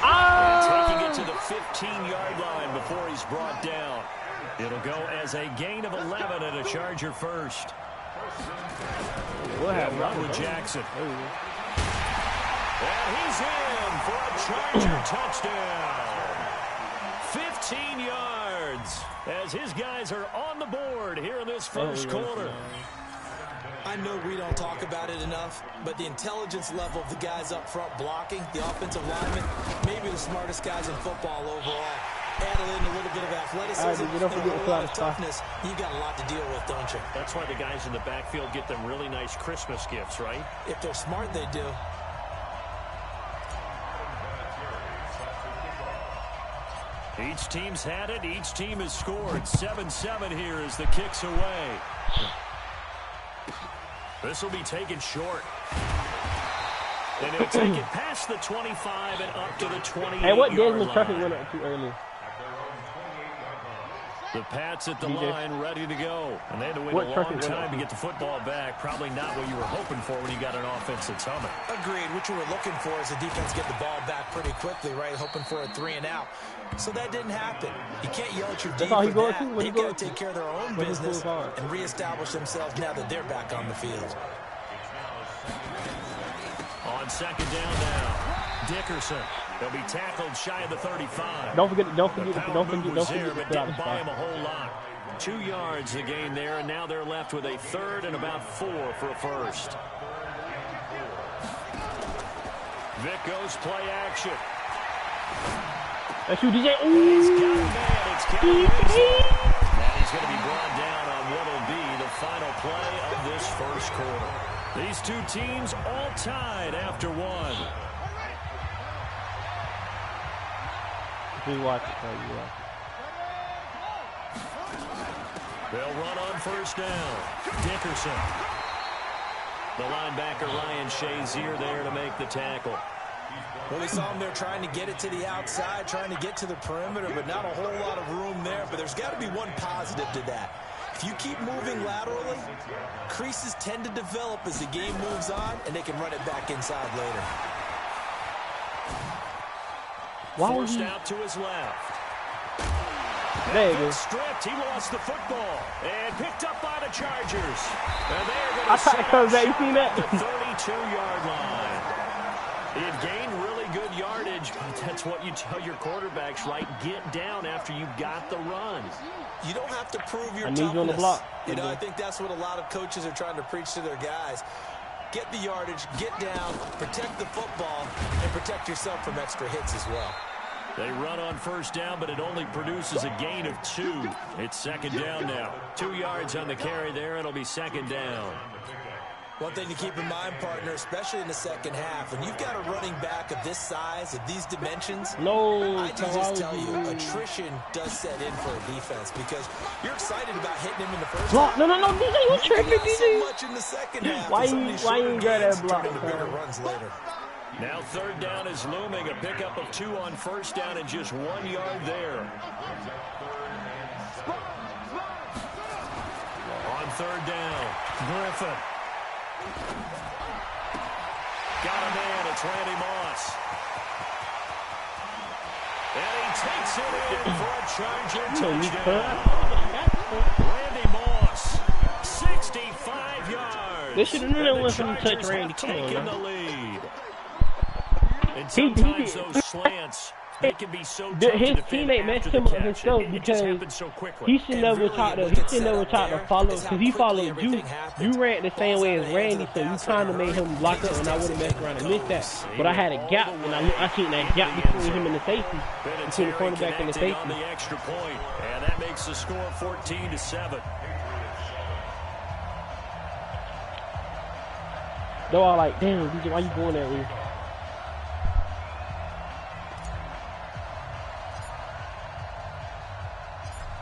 S3: Taking it to the 15-yard line before he's brought down. It'll go as a gain of 11 and a Charger first. They'll run with Jackson. And he's in for a Charger touchdown. 15 yards as his guys are on the board here in this first quarter. I know we don't talk about it enough, but the intelligence level of the guys up front blocking, the offensive linemen, maybe the smartest guys in football overall. Add in a little bit of athleticism and a lot of toughness. You've got a lot to deal with, don't you? That's why the guys in the backfield get them really nice Christmas gifts, right? If they're smart, they do. Each team's had it. Each team has scored. 7-7 here as the kick's away. This will be taken short. And it'll take it past the 25 and up to the 28-yard line.
S2: Hey, what Desmond Traffic went up too early?
S3: The Pats at the line, ready to go. And they had to wait a long time to get the football back. Probably not what you were hoping for when you got an offense that's humming. Agreed. What you were looking for is the defense get the ball back pretty quickly, right? Hoping for a 3-and-out. So that didn't happen. You can't yell at your D for that. They've got to take care of their own business and reestablish themselves now that they're back on the field. On 2nd down now, Dickerson. They'll be tackled shy of the 35.
S2: Don't forget
S3: but didn't buy him a whole lot. 2 yards the gain there, and now they're left with a 3rd and about 4 for a first. Vic goes play action.
S2: That's you, DJ.
S3: He's got a man. It's Kevin Winslow. And he's It's going to be brought down on what will be the final play of this first quarter. These two teams all tied after one.
S2: You watch it, bro. You watch it.
S3: They'll run on first down. Dickerson. The linebacker Ryan Shazier there to make the tackle.
S1: Well, we saw him there trying to get it to the outside, trying to get to the perimeter, but not a whole lot of room there. But there's got to be one positive to that. If you keep moving laterally, creases tend to develop as the game moves on, and they can run it back inside later.
S3: Forced out to his left.
S2: There you go.
S3: Stripped. He lost the football and picked up by the Chargers. And they're going
S2: I tried to cover that. You seen that?
S3: the 32-yard line. He had gained really good yardage, but that's what you tell your quarterbacks, right? Get down after you got the run.
S1: You don't have to prove your
S2: toughness.
S1: toughness.
S2: You on the block.
S1: You know, I think that's what a lot of coaches are trying to preach to their guys. Get the yardage, get down, protect the football, and protect yourself from extra hits as well.
S3: They run on first down, but it only produces a gain of 2. It's second down now. 2 yards on the carry there. It'll be second down.
S1: One thing to keep in mind, partner, especially in the second half, when you've got a running back of this size, of these dimensions, I can just tell you, attrition does set in for a defense because you're excited about hitting him in the first half.
S2: No, DJ, you tripping, DJ.
S1: So much in the second half.
S2: Why you got that block?
S1: Turn into bigger runs later.
S3: Now third down is looming. A pickup of 2 on first down and just 1 yard there. On third down, Griffin. Got a man. It's Randy Moss. And he takes it in for a Charger touchdown. Randy Moss, 65 yards.
S2: They should have known that wasn't going to touch Randy. Come on,
S3: taking
S2: man.
S3: the lead. And sometimes those slants, they can be so tough
S2: his
S3: to defend
S2: teammate messed
S3: after
S2: him
S3: the
S2: up
S3: catch.
S2: himself
S3: It just
S2: because
S3: happens so quickly.
S2: he should never try to follow because he followed you. You ran the same way as Randy, so you kind of made him block up, and I would have messed around and missed that. But I had a gap, and I seen that gap between him and the safety, between the cornerback and the safety.
S3: On the extra point, and that makes the score 14-7.
S2: They're all like, "Damn, DJ, why you going that way?"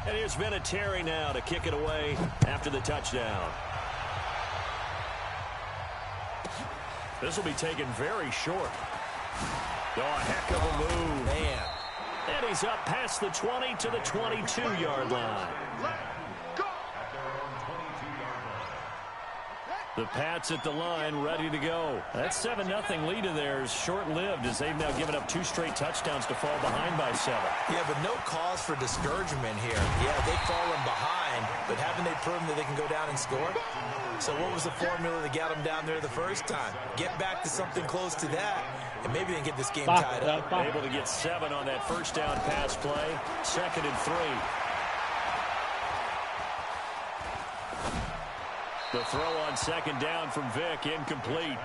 S3: And here's Vinatieri now to kick it away after the touchdown. This will be taken very short. Oh, a heck of a move.
S1: Man.
S3: And he's up past the 20 to the 22-yard line. The Pats at the line, ready to go. That 7-0 lead of theirs short-lived as they've now given up 2 straight touchdowns to fall behind by 7.
S1: Yeah, but no cause for discouragement here. Yeah, they've fallen behind, but haven't they proven that they can go down and score? So what was the formula that got them down there the first time? Get back to something close to that, and maybe they can get this game tied up.
S3: Able to get 7 on that first down pass play. 2nd and 3. The throw on second down from Vick, incomplete.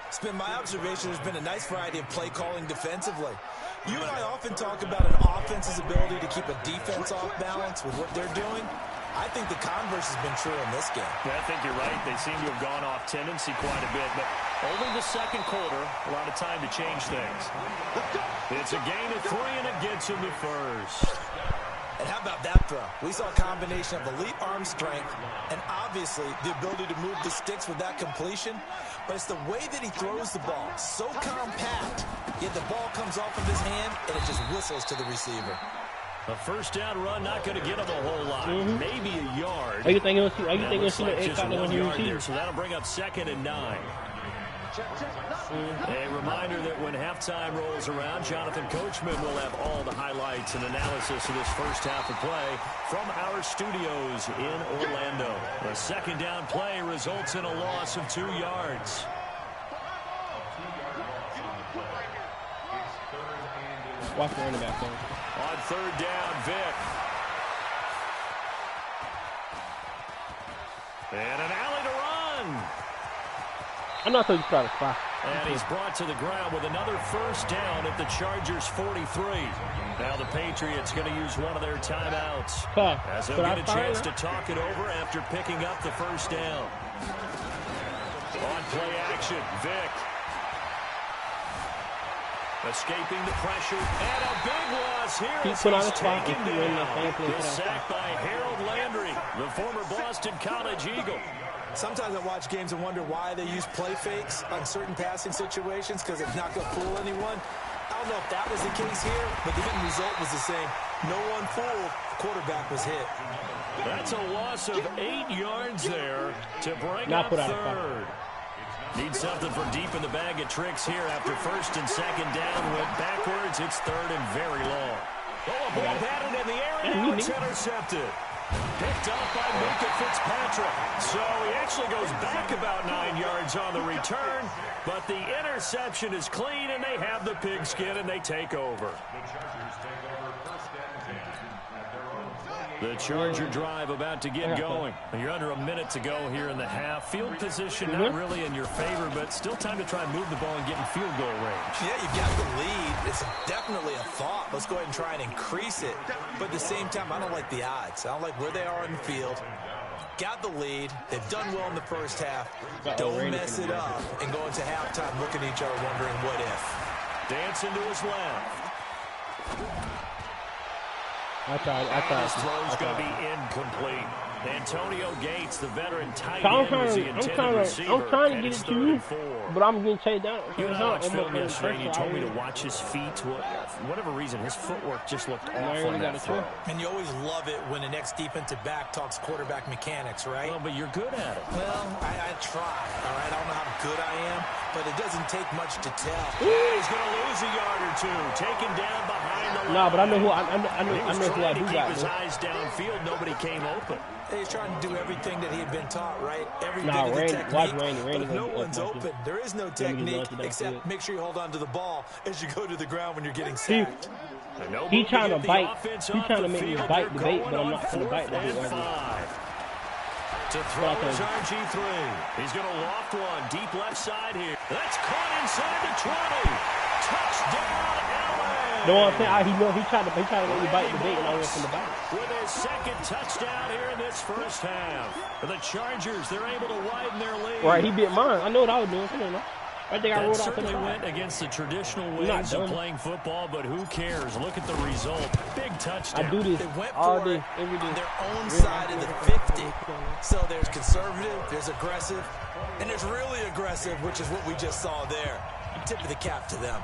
S1: It's been my observation there's been a nice variety of play calling defensively. You and I often talk about an offense's ability to keep a defense off balance with what they're doing. I think the converse has been true in this game.
S3: Yeah, I think you're right. They seem to have gone off tendency quite a bit, but only the second quarter, a lot of time to change things. It's a gain of 3, and it gets him to first.
S1: And how about that throw? We saw a combination of elite arm strength and obviously the ability to move the sticks with that completion. But it's the way that he throws the ball. So compact, yet the ball comes off of his hand and it just whistles to the receiver.
S3: A first down run, not going to get him a whole lot. Maybe a yard.
S2: Are you thinking he'll see the
S3: just 1 yard there,
S2: receiver?
S3: so that'll bring up 2nd and 9. A reminder that when halftime rolls around, Jonathan Coachman will have all the highlights and analysis of this first half of play from our studios in Orlando. A second down play results in a loss of 2 yards.
S2: Watch the running back, though.
S3: On third down, Vick. And an alley to run.
S2: I'm not supposed to try to spy.
S3: And he's brought to the ground with another first down at the Chargers' 43. Now the Patriots going to use one of their timeouts as they'll get a chance to talk it over after picking up the first down. On play action, Vic. Escaping the pressure, and a big loss here as he's taken down. The sack by Harold Landry, the former Boston College Eagle.
S1: Sometimes I watch games and wonder why they use play fakes on certain passing situations, because it's not going to fool anyone. I don't know if that was the case here, but the end result was the same. No one fooled. The quarterback was hit.
S3: That's a loss of 8 yards there to bring up third. Need something for deep in the bag of tricks here after first and second down. Went backwards. It's third and very long. Oh, a ball batted in the air, and now it's intercepted. Picked up by Minka Fitzpatrick. So he actually goes back about 9 yards on the return, but the interception is clean, and they have the pigskin, and they take over. The Charger drive about to get going. You're under a minute to go here in the half. Field position not really in your favor, but still time to try and move the ball and get in field goal range.
S1: Yeah, you've got the lead. It's definitely a thought. Let's go ahead and try and increase it. But at the same time, I don't like the odds. I don't like where they are in the field. Got the lead. They've done well in the first half. Don't mess it up and go into halftime looking at each other wondering what if.
S3: Dancing to his left.
S2: I tried.
S3: His throw's going to be incomplete. Antonio Gates, the veteran tight end, was the intended receiver.
S2: I'm trying to get it to you, but I'm getting chased down.
S3: You and I watched film yesterday, and you told me to watch his feet. For whatever reason, his footwork just looked off on that throw.
S1: And you always love it when an ex-defensive back talks quarterback mechanics, right?
S3: Well, but you're good at it.
S1: Well, I try, all right? I don't know how good I am, but it doesn't take much to tell.
S3: Yeah, he's going to lose a yard or two. Taken down behind the line.
S2: No, but I know who I do got.
S3: Keep his eyes downfield. Nobody came open.
S1: He's trying to do everything that he had been taught, right? Every bit of the technique, but no one's open. There is no technique except make sure you hold on to the ball as you go to the ground when you're getting sacked.
S2: He's trying to bite. He's trying to make me bite the bait, but I'm not going to bite the bait.
S3: To throw is RG3. He's going to loft one deep left side here. That's caught inside the 20. Touchdown, LA.
S2: No, I'm saying he tried to make me bite the bait, and I went from the bite.
S3: With his second touchdown here in this first half. The Chargers, they're able to widen their lead.
S2: Right, he bit mine. I know what I was doing. Come on, man. I think I rolled out to the
S3: certainly went against the traditional ways of playing football, but who cares? Look at the result. Big touchdown.
S2: I do this
S1: they went
S2: all
S1: for
S2: day,
S1: it
S2: every day.
S1: on their own side of the 50. So there's conservative, there's aggressive, and there's really aggressive, which is what we just saw there. Tip of the cap to them.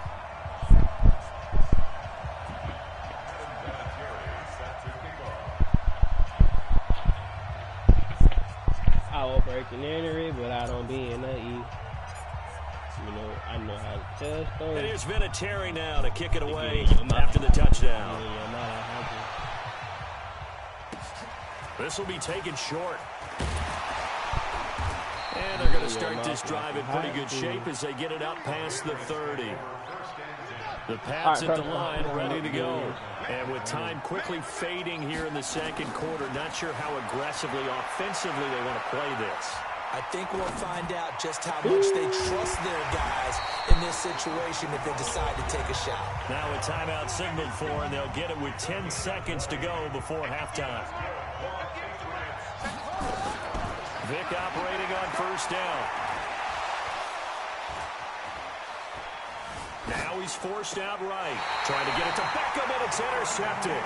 S2: I will break an injury, but I don't be in the E. You know, I know how to tell stories.
S3: And here's Vinatieri now to kick it away after the touchdown. This will be taken short. And they're going to start this drive in pretty good shape as they get it up past the 30. The Pats at the line, ready to go. And with time quickly fading here in the second quarter, not sure how aggressively, offensively they want to play this.
S1: I think we'll find out just how much they trust their guys in this situation if they decide to take a shot.
S3: Now a timeout signaled for, and they'll get it with 10 seconds to go before halftime. Vic operating on first down. Now he's forced out right. Trying to get it to Beckham, and it's intercepted.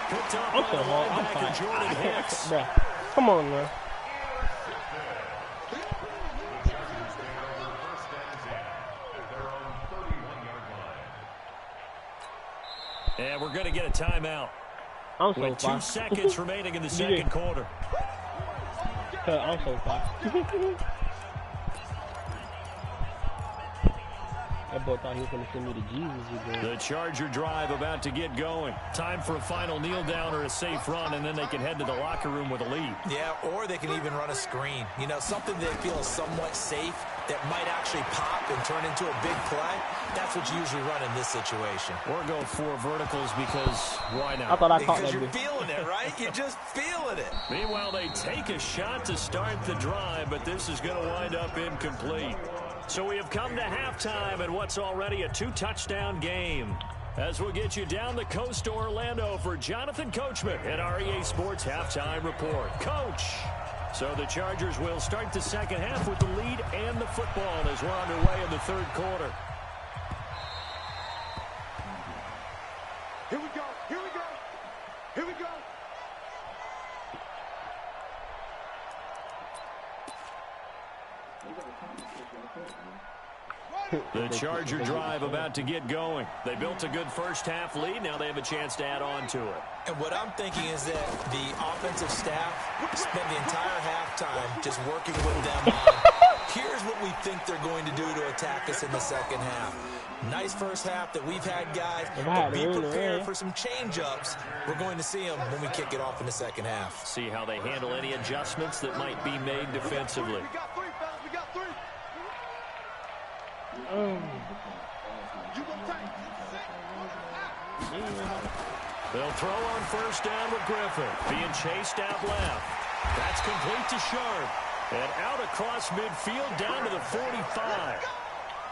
S3: Picked up by the linebacker, Jordan Hicks.
S2: Come on, man.
S3: And we're going to get a timeout.
S2: I'm so
S3: with 2 seconds remaining in the second quarter.
S2: I'm so far. That boy thought he was going to send me to Jesus again.
S3: The Charger drive about to get going. Time for a final kneel down or a safe run, and then they can head to the locker room with a lead.
S1: Yeah, or they can even run a screen. You know, something they feel somewhat safe that might actually pop and turn into a big play. That's what you usually run in this situation.
S3: Or go 4 verticals because why not?
S2: I thought I caught that.
S1: Because you're feeling it, right? You're just feeling it.
S3: Meanwhile, they take a shot to start the drive, but this is going to wind up incomplete. So we have come to halftime in what's already a 2-touchdown game. As we'll get you down the coast to Orlando for Jonathan Coachman at our EA Sports Halftime Report. Coach! So the Chargers will start the second half with the lead and the football as we're underway in the third quarter.
S4: Here we go. Here we go. Here we go.
S3: The Charger drive about to get going. They built a good first half lead. Now they have a chance to add on to it.
S1: And what I'm thinking is that the offensive staff spent the entire halftime just working with them on, here's what we think they're going to do to attack us in the second half. Nice first half that we've had, guys, but be prepared for some change-ups. We're going to see them when we kick it off in the second half.
S3: See how they handle any adjustments that might be made defensively.
S4: We got three, fellas. We got three. You gonna take
S3: They'll throw on first down with Griffin. Being chased out left. That's complete to Sharp. And out across midfield down to the 45.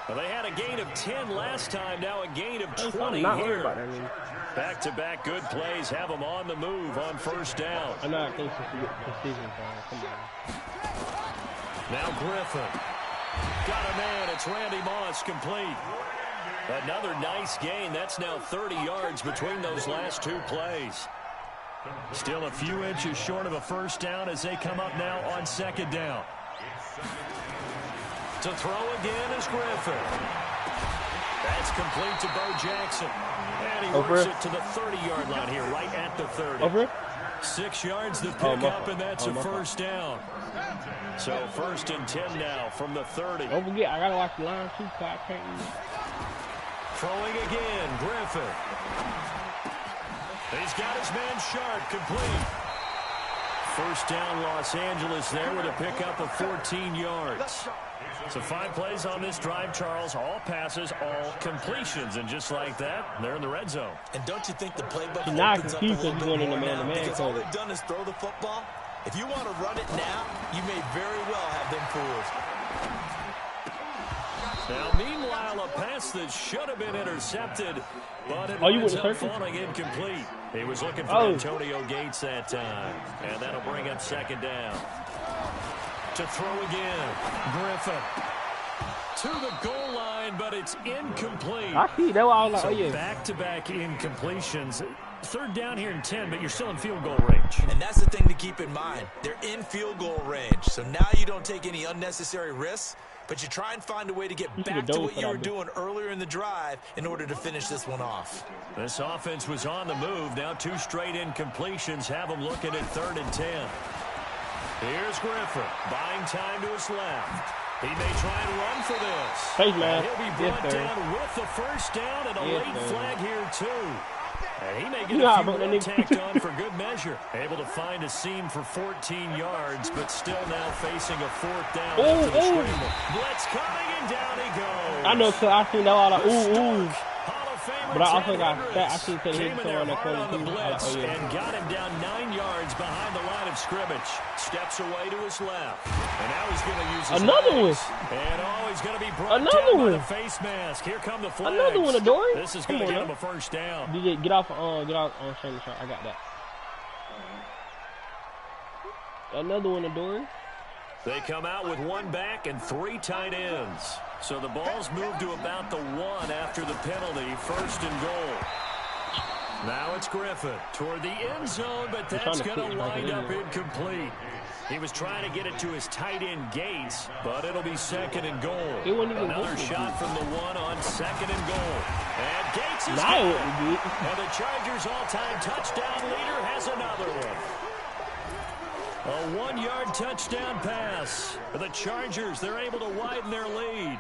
S3: Well, they had a gain of 10 last time. Now a gain of 20 here. Back-to-back good plays have them on the move on first down.
S2: I know I think precision time. Come on.
S3: Now Griffin. Got a man. It's Randy Moss complete. Another nice gain. That's now 30 yards between those last two plays. Still a few inches short of a first down as they come up now on second down. To throw again is Griffin. That's complete to Bo Jackson. And he works it to the 30-yard line here, right at the 30. 6 yards to pick up, and that's a first down. So first and 10 now from the 30.
S2: Don't forget, I got to watch the line too, so I can't use.
S3: Throwing again, Griffin. He's got his man Sharp complete. First down Los Angeles there with a pickup of 14 yards. So 5 plays on this drive, Charles. All passes, all completions. And just like that, they're in the red zone.
S1: And don't you think the playbook
S2: opens
S1: up a little bit more
S2: now?
S1: Because all they've done is throw the football. If you want to run it now, you may very well have them fooled.
S3: Now, meanwhile, a pass that should have been intercepted, but it winds up falling incomplete. He was looking for Antonio Gates that time, and that'll bring up second down. To throw again, Griffin. To the goal line, but it's incomplete.
S2: I see. That was like,
S3: so back-to-back incompletions. Third down here in 10, but you're still in field goal range.
S1: And that's the thing to keep in mind. They're in field goal range. So now you don't take any unnecessary risks, but you try and find a way to get back to what you were doing earlier in the drive in order to finish this one off.
S3: This offense was on the move. Now 2 straight incompletions have them looking at 3rd and 10. Here's Griffin, buying time to his left. He may try and run for this.
S2: Hey, man.
S3: He'll be brought down with the first down and a late flag here, too. And he may get a few more tacked on for good measure. Able to find a seam for 14 yards, but still now facing a 4th down after the scramble. Blitz coming, and down he goes.
S2: I know, so I seen that all the
S3: But
S2: I also got that. I seen that he was
S3: on the blitz and got him down 9 yards behind the line of scrimmage. Steps away to his left. And now he's going to use his legs. And he's going to be brought down by the face mask. Here come the flags.
S2: Another one, Adoree.
S3: This is going to get him a first down.
S2: DJ, get off on Shannon Sharp. I got that. Another one, Adoree.
S3: They come out with 1 back and 3 tight ends. So the ball's moved to about the 1 after the penalty, 1st and goal. Now it's Griffin toward the end zone, but that's going to wind up incomplete. He was trying to get it to his tight end Gates, but it'll be 2nd and goal. Another shot from the 1 on 2nd and goal. And Gates is good. And the Chargers' all-time touchdown leader has another one. A 1-yard touchdown pass. For the Chargers, they're able to widen their lead.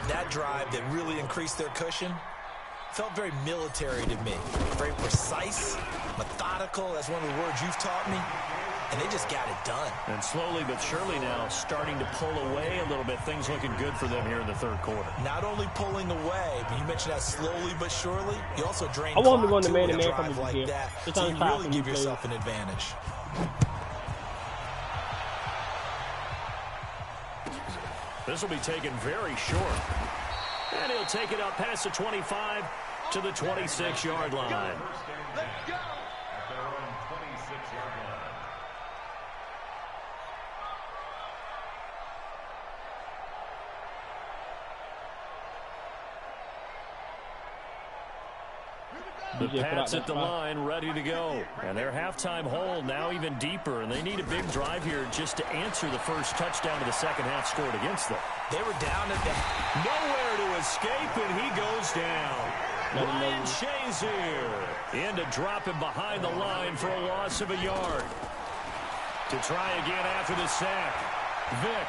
S1: That drive that really increased their cushion felt very military to me. Very precise, methodical. That's one of the words you've taught me. And they just got it done.
S3: And slowly but surely now starting to pull away a little bit. Things looking good for them here in the 3rd quarter.
S1: Not only pulling away, but you mentioned that slowly but surely. You also drain
S2: I want to go in the
S1: man-to-man
S2: coverage
S1: like
S2: again.
S1: that. So you really give yourself an advantage.
S3: This will be taken very short. And he'll take it up past the 25 to the 26-yard line.
S4: Let's go.
S3: The Pats at the line, ready to go. And their halftime hole now even deeper, and they need a big drive here just to answer the first touchdown of the second half scored against them.
S1: They were down at the...
S3: Nowhere to escape, and he goes down. Ryan Shazier in to drop him behind the line for a loss of a yard. To try again after the sack. Vick.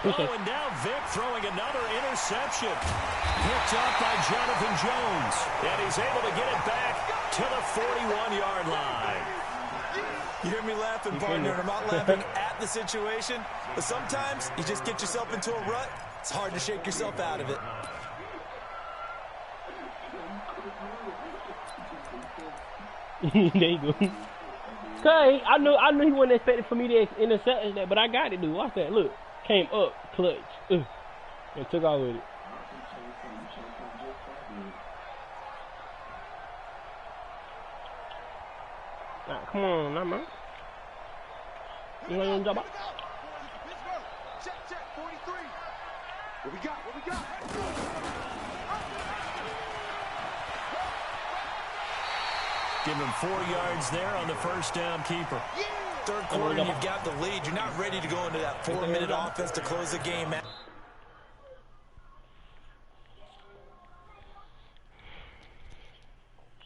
S3: Oh, and now Vick throwing another interception. Picked up by Jonathan Jones. And he's able to get it back to the 41-yard line.
S1: You hear me laughing, partner, and I'm not laughing at the situation, but sometimes you just get yourself into a rut. It's hard to shake yourself out of it.
S2: There you go. Okay, I knew he wasn't expecting for me to intercept that, but I got it, dude. Watch that. Look. Came up, clutch, and took off with it. Nah, come on, nah, man. You want to drop out?
S4: Check, 43. What we got?
S3: Give him 4 yards there on the first down keeper.
S1: Third quarter, you've got the lead. You're not ready to go into that 4-minute offense to close the game out.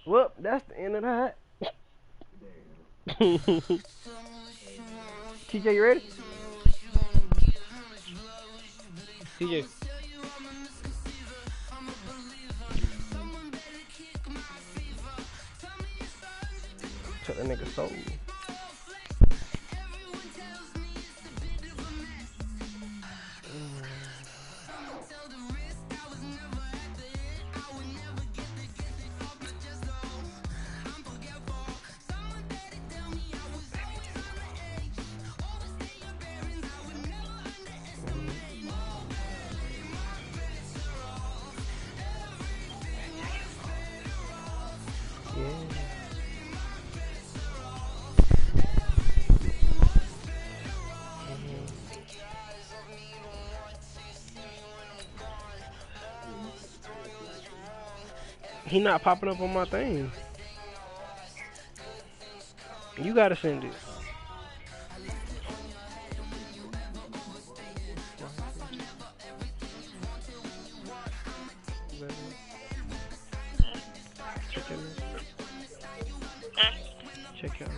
S2: Well, that's the end of that. TJ, you ready? TJ. Took that nigga soul. He not popping up on my thing. You gotta send it. Check it out.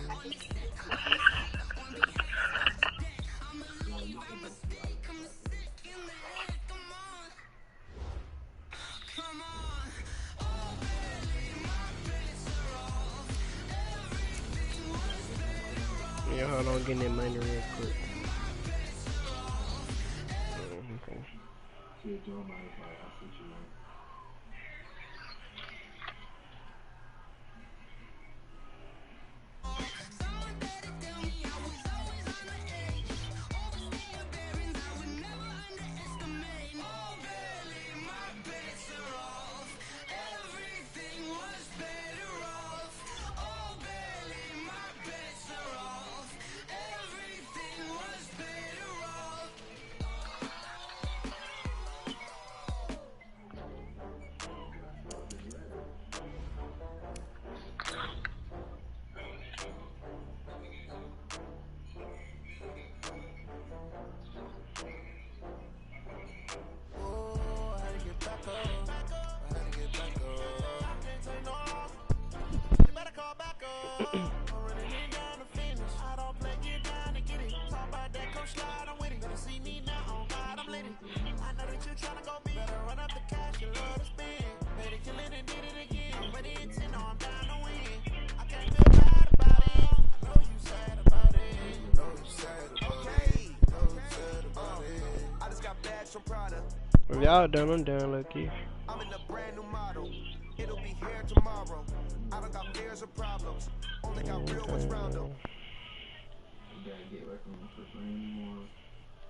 S2: Yeah, hold on, getting that money real quick. Okay. If y'all done, I'm done, lucky.
S5: I'm in a brand new model. It'll be here tomorrow. I don't got fears or problems. Only got real ones round them.
S6: gotta get away from him for free anymore.